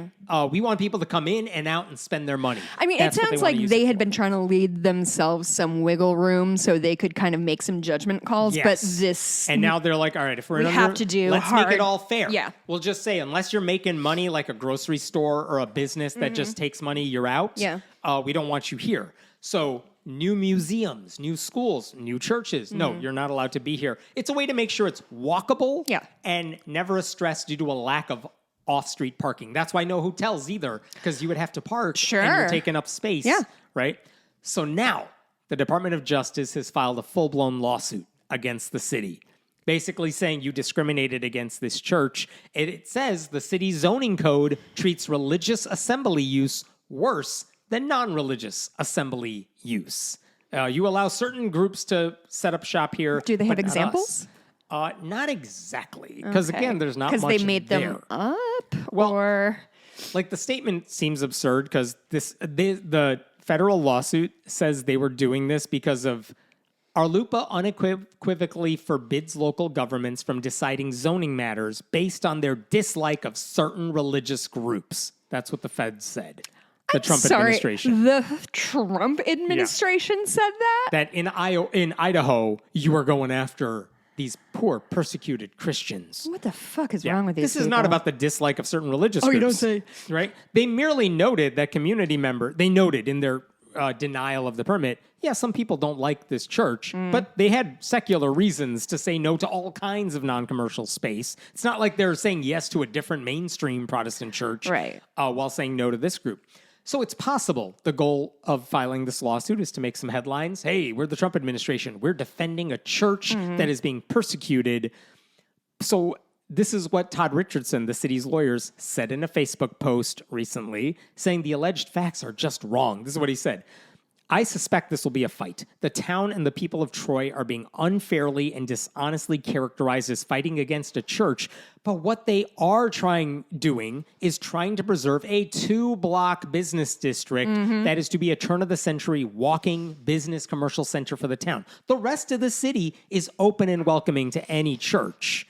A: We want people to come in and out and spend their money.
B: I mean,
A: That's
B: it
A: what
B: sounds
A: wanna
B: like
A: use
B: they
A: it
B: had
A: for.
B: been trying to lead themselves some wiggle room so they could kind of make some judgment calls. But
A: Yes.
B: this,
A: And now they're like, all right, if we're
B: We
A: in
B: have to do
A: let's make
B: hard.
A: it all fair.
B: Yeah.
A: We'll just say, unless you're making money like a grocery store or a business that just takes money, you're out.
B: Yeah.
A: We don't want you here. So new museums, new schools, new churches. No, you're not allowed to be here. It's a way to make sure it's walkable
B: Yeah.
A: and never a stress due to a lack of off-street parking. That's why no hotels either, because you would have to park and
B: Sure.
A: you're taking up space.
B: Yeah.
A: Right? So now the Department of Justice has filed a full-blown lawsuit against the city, basically saying you discriminated against this church. And it says the city's zoning code treats religious assembly use worse than non-religious assembly use. You allow certain groups to set up shop here.
B: Do they have
A: but not
B: examples?
A: us. Not exactly, because again, there's not much
B: because they made them
A: there.
B: up,
A: Well,
B: or
A: Like the statement seems absurd because the federal lawsuit says they were doing this because of Arlupa unequivocally forbids local governments from deciding zoning matters based on their dislike of certain religious groups. That's what the feds said. The Trump administration.
B: The Trump administration said that?
A: That in Idaho, you are going after these poor persecuted Christians.
B: What the fuck is wrong with these
A: This is not
B: people?
A: about the dislike of certain religious groups.
B: you don't say.
A: Right? They merely noted that they noted in their denial of the permit, yeah, some people don't like this church, but they had secular reasons to say no to all kinds of non-commercial space. It's not like they're saying yes to a different mainstream Protestant church
B: Right.
A: While saying no to this group. So it's possible the goal of filing this lawsuit is to make some headlines. Hey, we're the Trump administration. We're defending a church that is being persecuted. So this is what Todd Richardson, the city's lawyers, said in a Facebook post recently, saying the alleged facts are just wrong. This is what he said. I suspect this will be a fight. The town and the people of Troy are being unfairly and dishonestly characterized as fighting against a church, but what they are doing is trying to preserve a 2-block business district that is to be a turn-of-the-century walking business commercial center for the town. The rest of the city is open and welcoming to any church.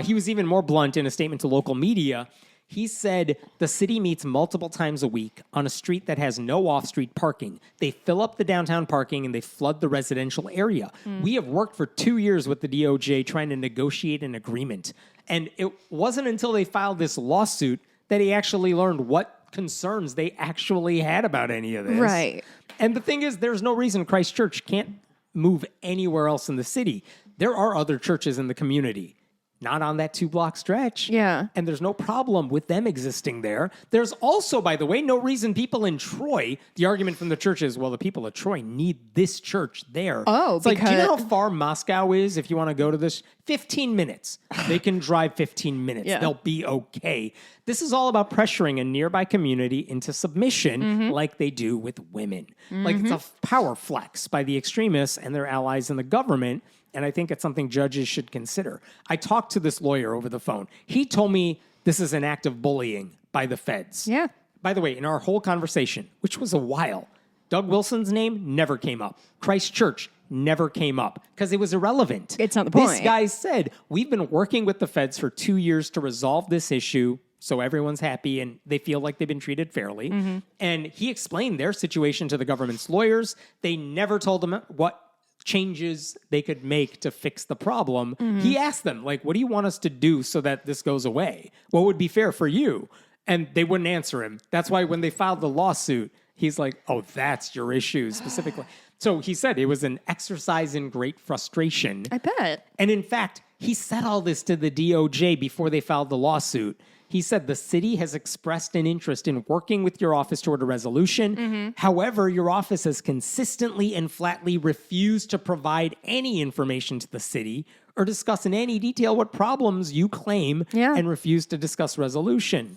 A: He was even more blunt in a statement to local media. He said the city meets multiple times a week on a street that has no off-street parking. They fill up the downtown parking and they flood the residential area. We have worked for 2 years with the DOJ trying to negotiate an agreement. And it wasn't until they filed this lawsuit that he actually learned what concerns they actually had about any of this.
B: Right.
A: And the thing is, there's no reason Christ Church can't move anywhere else in the city. There are other churches in the community. Not on that 2-block stretch.
B: Yeah.
A: And there's no problem with them existing there. There's also, by the way, no reason people in Troy, the argument from the church is, well, the people of Troy need this church there.
B: Oh,
A: it's like, do you know how
B: because-
A: far Moscow is if you want to go to this? 15 minutes. They can drive 15 minutes.
B: Yeah.
A: They'll be okay. This is all about pressuring a nearby community into submission like they do with women. Like it's a power flex by the extremists and their allies in the government. And I think it's something judges should consider. I talked to this lawyer over the phone. He told me this is an act of bullying by the feds.
B: Yeah.
A: By the way, in our whole conversation, which was a while, Doug Wilson's name never came up. Christ Church never came up because it was irrelevant.
B: It's not the
A: This
B: point.
A: guy said, we've been working with the feds for 2 years to resolve this issue so everyone's happy and they feel like they've been treated fairly. And he explained their situation to the government's lawyers. They never told him what changes they could make to fix the problem. He asked them, like, what do you want us to do so that this goes away? What would be fair for you? And they wouldn't answer him. That's why when they filed the lawsuit, he's like, oh, that's your issue specifically. So he said it was an exercise in great frustration.
B: I bet.
A: And in fact, He said all this to the DOJ before they filed the lawsuit. He said the city has expressed an interest in working with your office toward a resolution. However, your office has consistently and flatly refused to provide any information to the city or discuss in any detail what problems you claim and refuse to discuss resolution, ...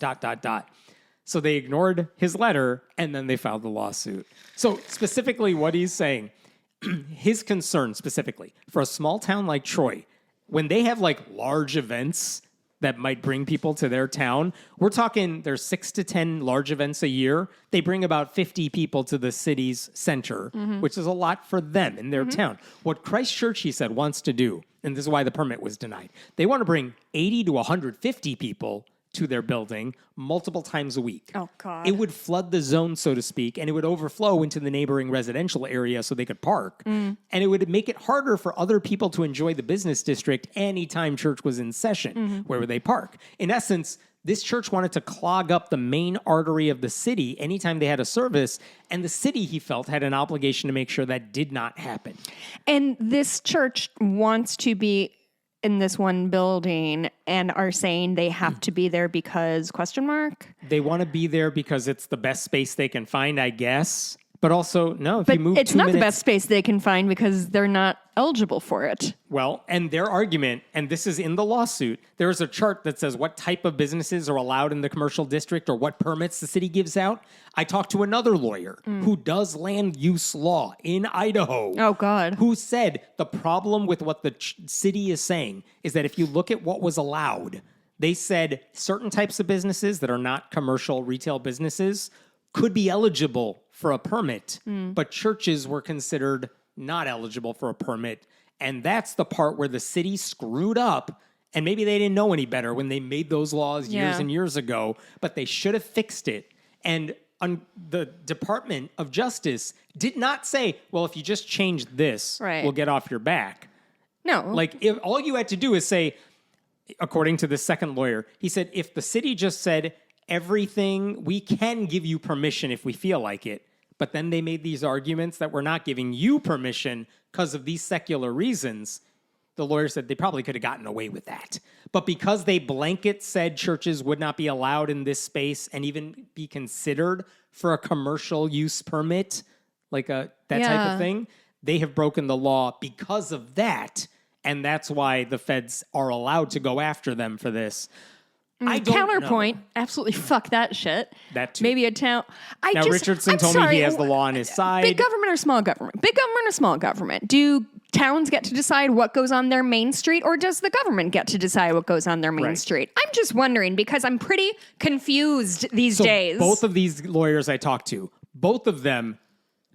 A: So they ignored his letter and then they filed the lawsuit. So specifically what he's saying, his concern specifically for a small town like Troy, when they have like large events that might bring people to their town, we're talking there's 6 to 10 large events a year. They bring about 50 people to the city's center, which is a lot for them in their town. What Christ Church, he said, wants to do, and this is why the permit was denied, they want to bring 80 to 150 people to their building multiple times a week.
B: Oh, God.
A: It would flood the zone, so to speak, and it would overflow into the neighboring residential area so they could park. And it would make it harder for other people to enjoy the business district anytime church was in session. Where would they park? In essence, this church wanted to clog up the main artery of the city anytime they had a service, and the city, he felt, had an obligation to make sure that did not happen.
B: And this church wants to be in this one building and are saying they have to be there because ?
A: They want to be there because it's the best space they can find, I guess. But also, no, if
B: But
A: you move
B: it's
A: 2
B: not
A: minutes,
B: the best space they can find because they're not eligible for it.
A: Well, and their argument, and this is in the lawsuit, there is a chart that says what type of businesses are allowed in the commercial district or what permits the city gives out. I talked to another lawyer who does land use law in Idaho.
B: Oh, God.
A: Who said the problem with what the city is saying is that if you look at what was allowed, they said certain types of businesses that are not commercial retail businesses could be eligible for a permit, but churches were considered not eligible for a permit. And that's the part where the city screwed up. And maybe they didn't know any better when they made those laws years and years ago, but they should have fixed it. And the Department of Justice did not say, well, if you just change this, we'll get off your back.
B: No.
A: Like, if all you had to do is say, according to the second lawyer, he said, if the city just said, everything, we can give you permission if we feel like it. But then they made these arguments that we're not giving you permission because of these secular reasons. The lawyer said they probably could have gotten away with that. But because they blanket said churches would not be allowed in this space and even be considered for a commercial use permit, like that type of thing, they have broken the law because of that. And that's why the feds are allowed to go after them for this. I don't
B: Counterpoint,
A: know.
B: absolutely fuck that shit.
A: That too.
B: Maybe a town.
A: Richardson
B: I'm
A: told
B: sorry,
A: me he has the law on his side.
B: Big government or small government? Big government or small government? Do towns get to decide what goes on their main street, or does the government get to decide what goes on their main street? I'm just wondering because I'm pretty confused these days.
A: Both of these lawyers I talked to, both of them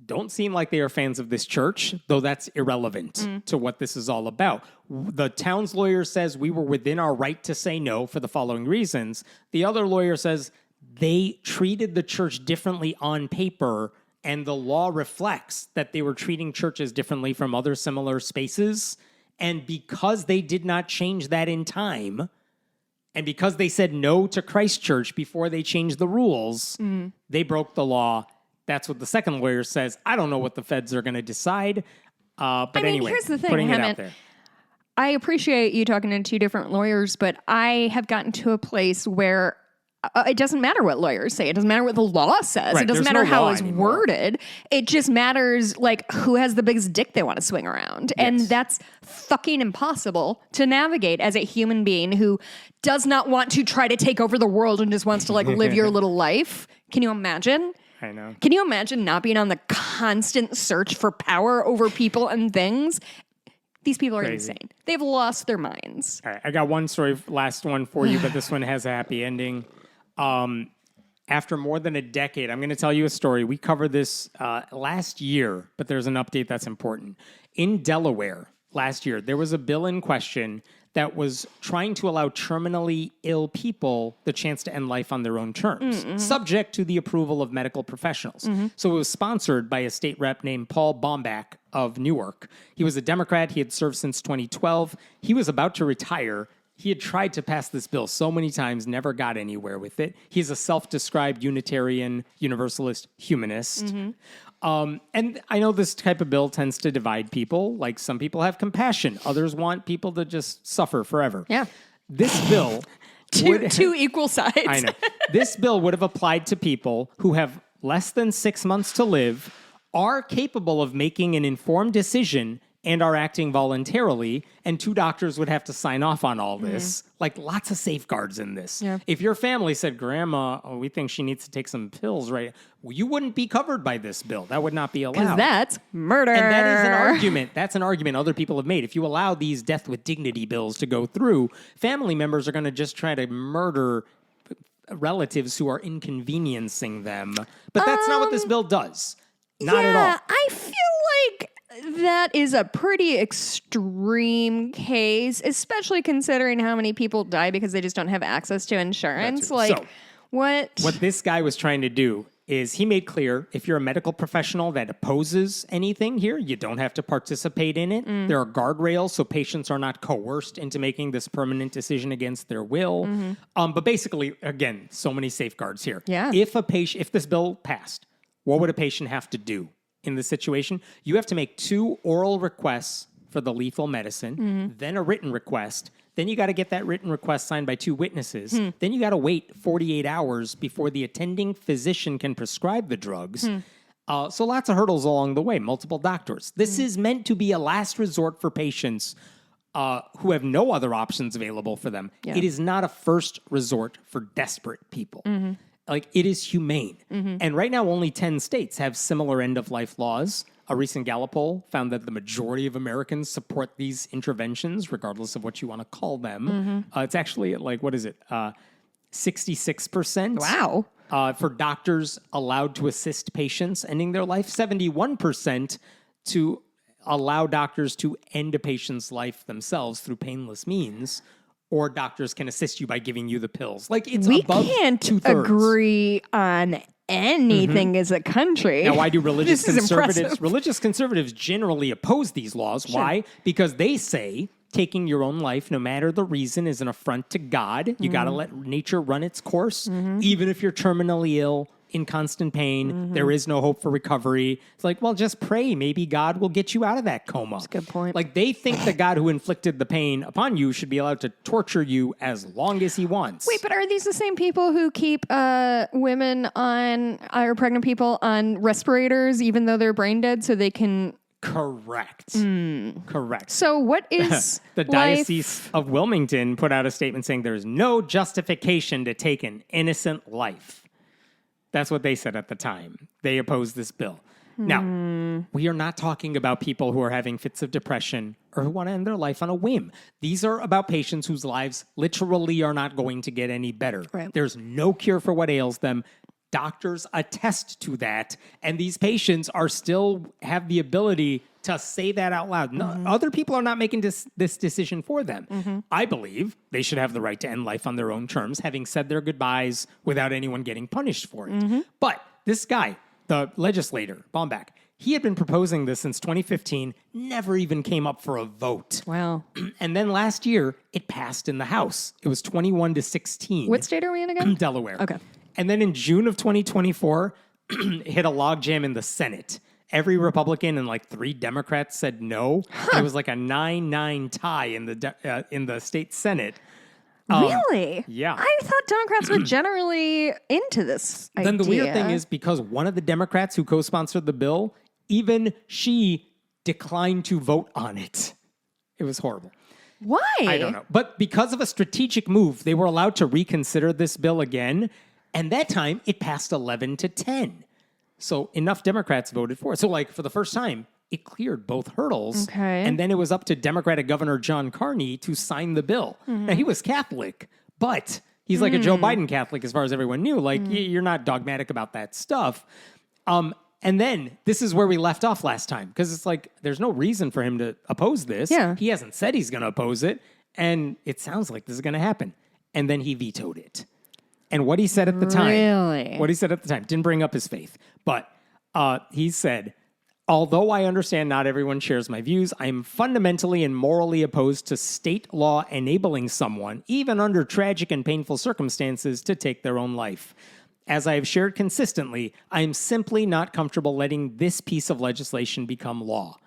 A: don't seem like they are fans of this church, though that's irrelevant to what this is all about. The town's lawyer says we were within our right to say no for the following reasons. The other lawyer says they treated the church differently on paper, and the law reflects that they were treating churches differently from other similar spaces. And because they did not change that in time, and because they said no to Christ Church before they changed the rules, they broke the law. That's what the second lawyer says. I don't know what the feds are going to decide. But anyway,
B: here's the thing,
A: putting it
B: Hammond.
A: out there.
B: I appreciate you talking to two different lawyers, but I have gotten to a place where it doesn't matter what lawyers say. It doesn't matter what the law says.
A: Right,
B: it doesn't
A: there's
B: matter
A: no
B: how
A: law
B: it's
A: anymore.
B: worded. It just matters like who has the biggest dick they want to swing around. And
A: Yes.
B: that's fucking impossible to navigate as a human being who does not want to try to take over the world and just wants to like live your little life. Can you imagine?
A: I know.
B: Can you imagine not being on the constant search for power over people and things? These people are
A: Crazy.
B: insane. They've lost their minds.
A: All right, I got one story, last one for you, but this one has a happy ending. After more than a decade, I'm going to tell you a story. We covered this last year, but there's an update that's important. In Delaware last year, there was a bill in question that was trying to allow terminally ill people the chance to end life on their own terms, subject to the approval of medical professionals. So it was sponsored by a state rep named Paul Baumbach of Newark. He was a Democrat. He had served since 2012. He was about to retire. He had tried to pass this bill so many times, never got anywhere with it. He's a self-described Unitarian, Universalist, humanist. And I know this type of bill tends to divide people. Like some people have compassion. Others want people to just suffer forever.
B: Yeah.
A: This bill...
B: Two equal sides.
A: I know. This bill would have applied to people who have less than 6 months to live, are capable of making an informed decision, and are acting voluntarily, and 2 doctors would have to sign off on all this. Like, lots of safeguards in this.
B: Yeah.
A: If your family said, Grandma, we think she needs to take some pills, right? Well, you wouldn't be covered by this bill. That would not be allowed.
B: Because that's murder.
A: And that is an argument. That's an argument other people have made. If you allow these death with dignity bills to go through, family members are going to just try to murder relatives who are inconveniencing them. But that's not what this bill does. Not at all.
B: I feel like that is a pretty extreme case, especially considering how many people die because they just don't have access to insurance.
A: That's it.
B: Like,
A: So,
B: what
A: this guy was trying to do is he made clear if you're a medical professional that opposes anything here, you don't have to participate in it. There are guardrails so patients are not coerced into making this permanent decision against their will. But basically, again, so many safeguards here.
B: Yeah.
A: If this bill passed, what would a patient have to do in this situation? You have to make 2 oral requests for the lethal medicine, then a written request. Then you got to get that written request signed by 2 witnesses. Then you got to wait 48 hours before the attending physician can prescribe the drugs. So lots of hurdles along the way, multiple doctors. This is meant to be a last resort for patients who have no other options available for them.
B: Yeah.
A: It is not a first resort for desperate people. Like, it is humane. And right now, only 10 states have similar end-of-life laws. A recent Gallup poll found that the majority of Americans support these interventions, regardless of what you want to call them. It's actually, like, what is it? 66%.
B: Wow.
A: For doctors allowed to assist patients ending their life. 71% to allow doctors to end a patient's life themselves through painless means. Or doctors can assist you by giving you the pills. Like, it's
B: We
A: above
B: can't
A: 2/3.
B: agree on anything as a country.
A: Now, why do religious
B: This is
A: conservatives?
B: impressive.
A: Religious conservatives generally oppose these laws. Why? Because they say taking your own life, no matter the reason, is an affront to God. You got to let nature run its course, even if you're terminally ill, in constant pain. There is no hope for recovery. It's like, well, just pray. Maybe God will get you out of that coma. That's
B: a good point.
A: Like, they think the God who inflicted the pain upon you should be allowed to torture you as long as he wants.
B: Wait, but are these the same people who keep women on, or pregnant people on respirators, even though they're brain dead, so they can...
A: Correct. Correct.
B: So what is
A: The Diocese of Wilmington put out a statement saying there is no justification to take an innocent life. That's what they said at the time. They opposed this bill. Now, we are not talking about people who are having fits of depression or who want to end their life on a whim. These are about patients whose lives literally are not going to get any better.
B: Right.
A: There's no cure for what ails them. Doctors attest to that, and these patients are still have the ability to say that out loud. No, other people are not making this decision for them. I believe they should have the right to end life on their own terms, having said their goodbyes without anyone getting punished for it. But this guy, the legislator, Baumbach, he had been proposing this since 2015, never even came up for a vote.
B: Wow.
A: And then last year, it passed in the House. It was 21-16.
B: What state are we in again?
A: Delaware.
B: Okay.
A: And then in June of 2024, hit a logjam in the Senate. Every Republican and like 3 Democrats said no. And it was like a 9-9 tie in the state Senate.
B: Really?
A: Yeah.
B: I thought Democrats were generally into this idea.
A: Then the weird thing is, because one of the Democrats who co-sponsored the bill, even she declined to vote on it. It was horrible.
B: Why?
A: I don't know. But because of a strategic move, they were allowed to reconsider this bill again. And that time, it passed 11-10. So enough Democrats voted for it. So, like, for the first time, it cleared both hurdles.
B: Okay.
A: And then it was up to Democratic Governor John Carney to sign the bill. Now, he was Catholic, but he's like a Joe Biden Catholic as far as everyone knew. Like, you're not dogmatic about that stuff. And then this is where we left off last time, because it's like there's no reason for him to oppose this.
B: Yeah.
A: He hasn't said he's going to oppose it, and it sounds like this is going to happen. And then he vetoed it. And what he said at the time,
B: Really?
A: what he said at the time, didn't bring up his faith, but he said, Although I understand not everyone shares my views, I am fundamentally and morally opposed to state law enabling someone, even under tragic and painful circumstances, to take their own life. As I have shared consistently, I am simply not comfortable letting this piece of legislation become law.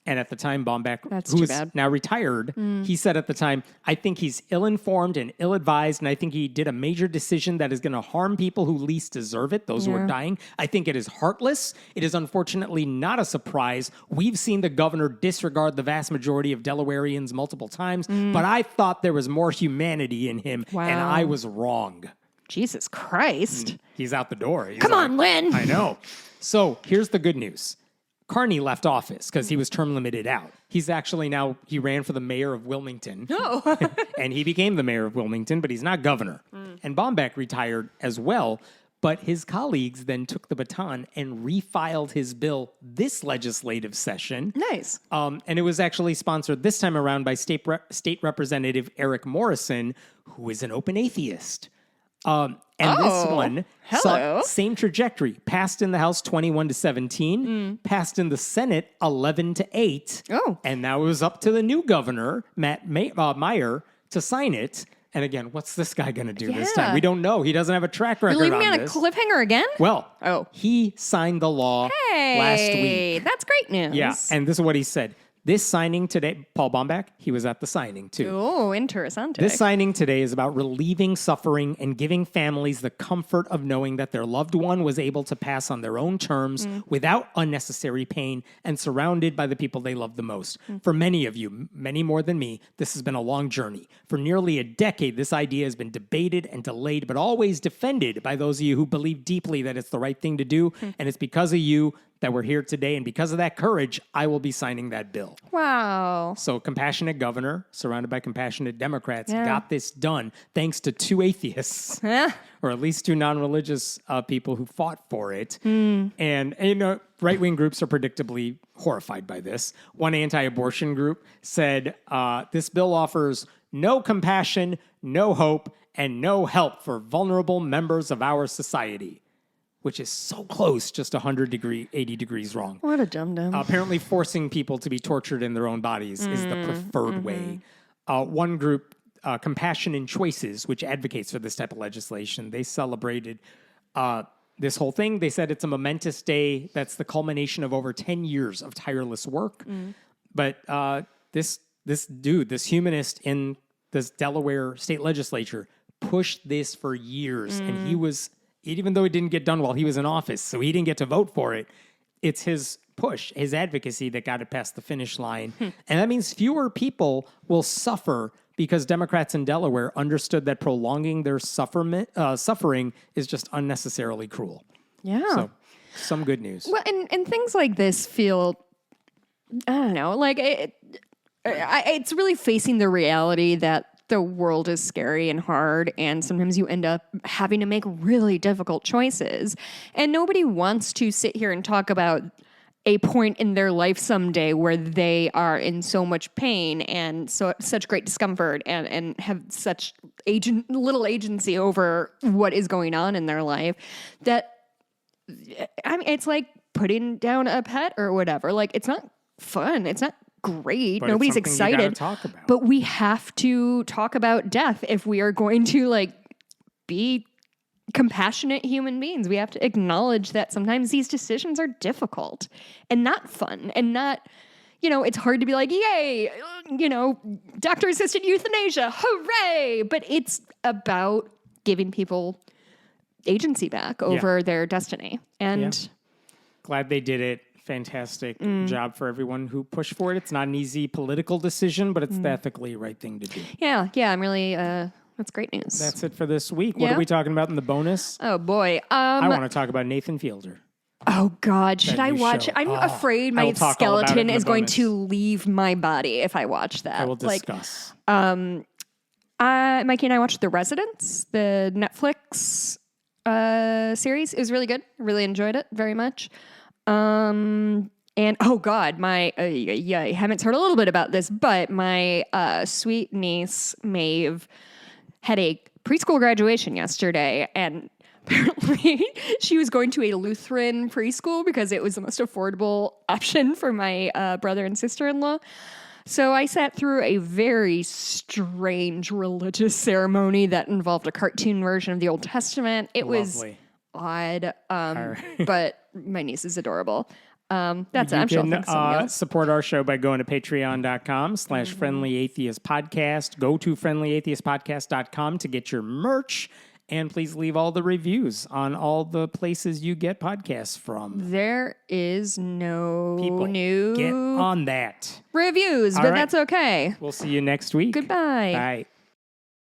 A: And at the time, Bomback, who is now retired, he said at the time, I think he's ill-informed and ill-advised, and I think he did a major decision that is going to harm people who least deserve it, those who are dying. I think it is heartless. It is unfortunately not a surprise. We've seen the governor disregard the vast majority of Delawareans multiple times, but I thought there was more humanity in him, and I was wrong.
B: Jesus Christ.
A: He's out the door. He's
B: Come on, Lynn.
A: I know. So here's the good news. Carney left office because he was term limited out. He's actually now, he ran for the mayor of Wilmington.
B: Oh.
A: And he became the mayor of Wilmington, but he's not governor. And Bomback retired as well. But his colleagues then took the baton and refiled his bill this legislative session.
B: Nice.
A: And it was actually sponsored this time around by State Representative Eric Morrison, who is an open atheist. And this one saw same trajectory. Passed in the House 21-17, passed in the Senate 11-8.
B: Oh.
A: And now it was up to the new governor, Matt Meyer, to sign it. And again, what's this guy going to do this time? We don't know. He doesn't have a track record
B: You're leaving me
A: on
B: on a
A: this.
B: cliffhanger again?
A: Well, he signed the law last week.
B: That's great news.
A: Yeah, and this is what he said. This signing today, Paul Bomback, he was at the signing too.
B: Oh, interessante.
A: This signing today is about relieving suffering and giving families the comfort of knowing that their loved one was able to pass on their own terms without unnecessary pain and surrounded by the people they love the most. For many of you, many more than me, this has been a long journey. For nearly a decade, this idea has been debated and delayed, but always defended by those of you who believe deeply that it's the right thing to do. And it's because of you that we're here today. And because of that courage, I will be signing that bill.
B: Wow.
A: So compassionate governor, surrounded by compassionate Democrats, got this done thanks to two atheists, or at least two non-religious people who fought for it. And you know, right-wing groups are predictably horrified by this. One anti-abortion group said, this bill offers no compassion, no hope, and no help for vulnerable members of our society. Which is so close, just 80 degrees wrong.
B: What a dum-dum.
A: Apparently forcing people to be tortured in their own bodies is the preferred way. One group, Compassion in Choices, which advocates for this type of legislation, they celebrated this whole thing. They said it's a momentous day that's the culmination of over 10 years of tireless work. But this dude, this humanist in this Delaware state legislature, pushed this for years, and he was... Even though it didn't get done while he was in office, so he didn't get to vote for it, it's his push, his advocacy that got it past the finish line. And that means fewer people will suffer because Democrats in Delaware understood that prolonging their suffering is just unnecessarily cruel.
B: Yeah.
A: So, some good news.
B: Well, and things like this feel, I don't know, like it's really facing the reality that the world is scary and hard, and sometimes you end up having to make really difficult choices. And nobody wants to sit here and talk about a point in their life someday where they are in so much pain and such great discomfort and have such little agency over what is going on in their life that, I mean, it's like putting down a pet or whatever. Like, it's not fun. It's not great.
A: But
B: Nobody's
A: it's something you
B: excited.
A: gotta talk about.
B: But we have to talk about death if we are going to like be compassionate human beings. We have to acknowledge that sometimes these decisions are difficult and not fun and not, you know, it's hard to be like, yay, you know, doctor-assisted euthanasia, hooray! But it's about giving people agency back over their destiny. And
A: glad they did it. Fantastic job for everyone who pushed for it. It's not an easy political decision, but it's the ethically right thing to do.
B: Yeah, I'm really, that's great news.
A: That's it for this week. What are we talking about in the bonus?
B: Oh, boy.
A: I want to talk about Nathan Fielder.
B: Oh, God. Should I
A: new
B: watch
A: show.
B: it? I'm afraid
A: I
B: my
A: will talk all about it
B: skeleton
A: in the
B: is going
A: bonus.
B: to leave my body if I watch that.
A: I will discuss.
B: Mikey and I watched The Residents, the Netflix series. It was really good. I really enjoyed it very much. And oh God, my Hemmett's heard a little bit about this, but my sweet niece Maeve had a preschool graduation yesterday, and apparently she was going to a Lutheran preschool because it was the most affordable option for my brother and sister-in-law. So I sat through a very strange religious ceremony that involved a cartoon version of the Old Testament. It was odd, but my niece is adorable. That's it. I'm sure I'll think something else.
A: Support our show by going to patreon.com/Friendly Atheist Podcast. Go to friendlyatheistpodcast.com to get your merch. And please leave all the reviews on all the places you get podcasts from.
B: There is no new
A: get on that.
B: reviews, but that's okay.
A: We'll see you next week.
B: Goodbye.
A: Bye.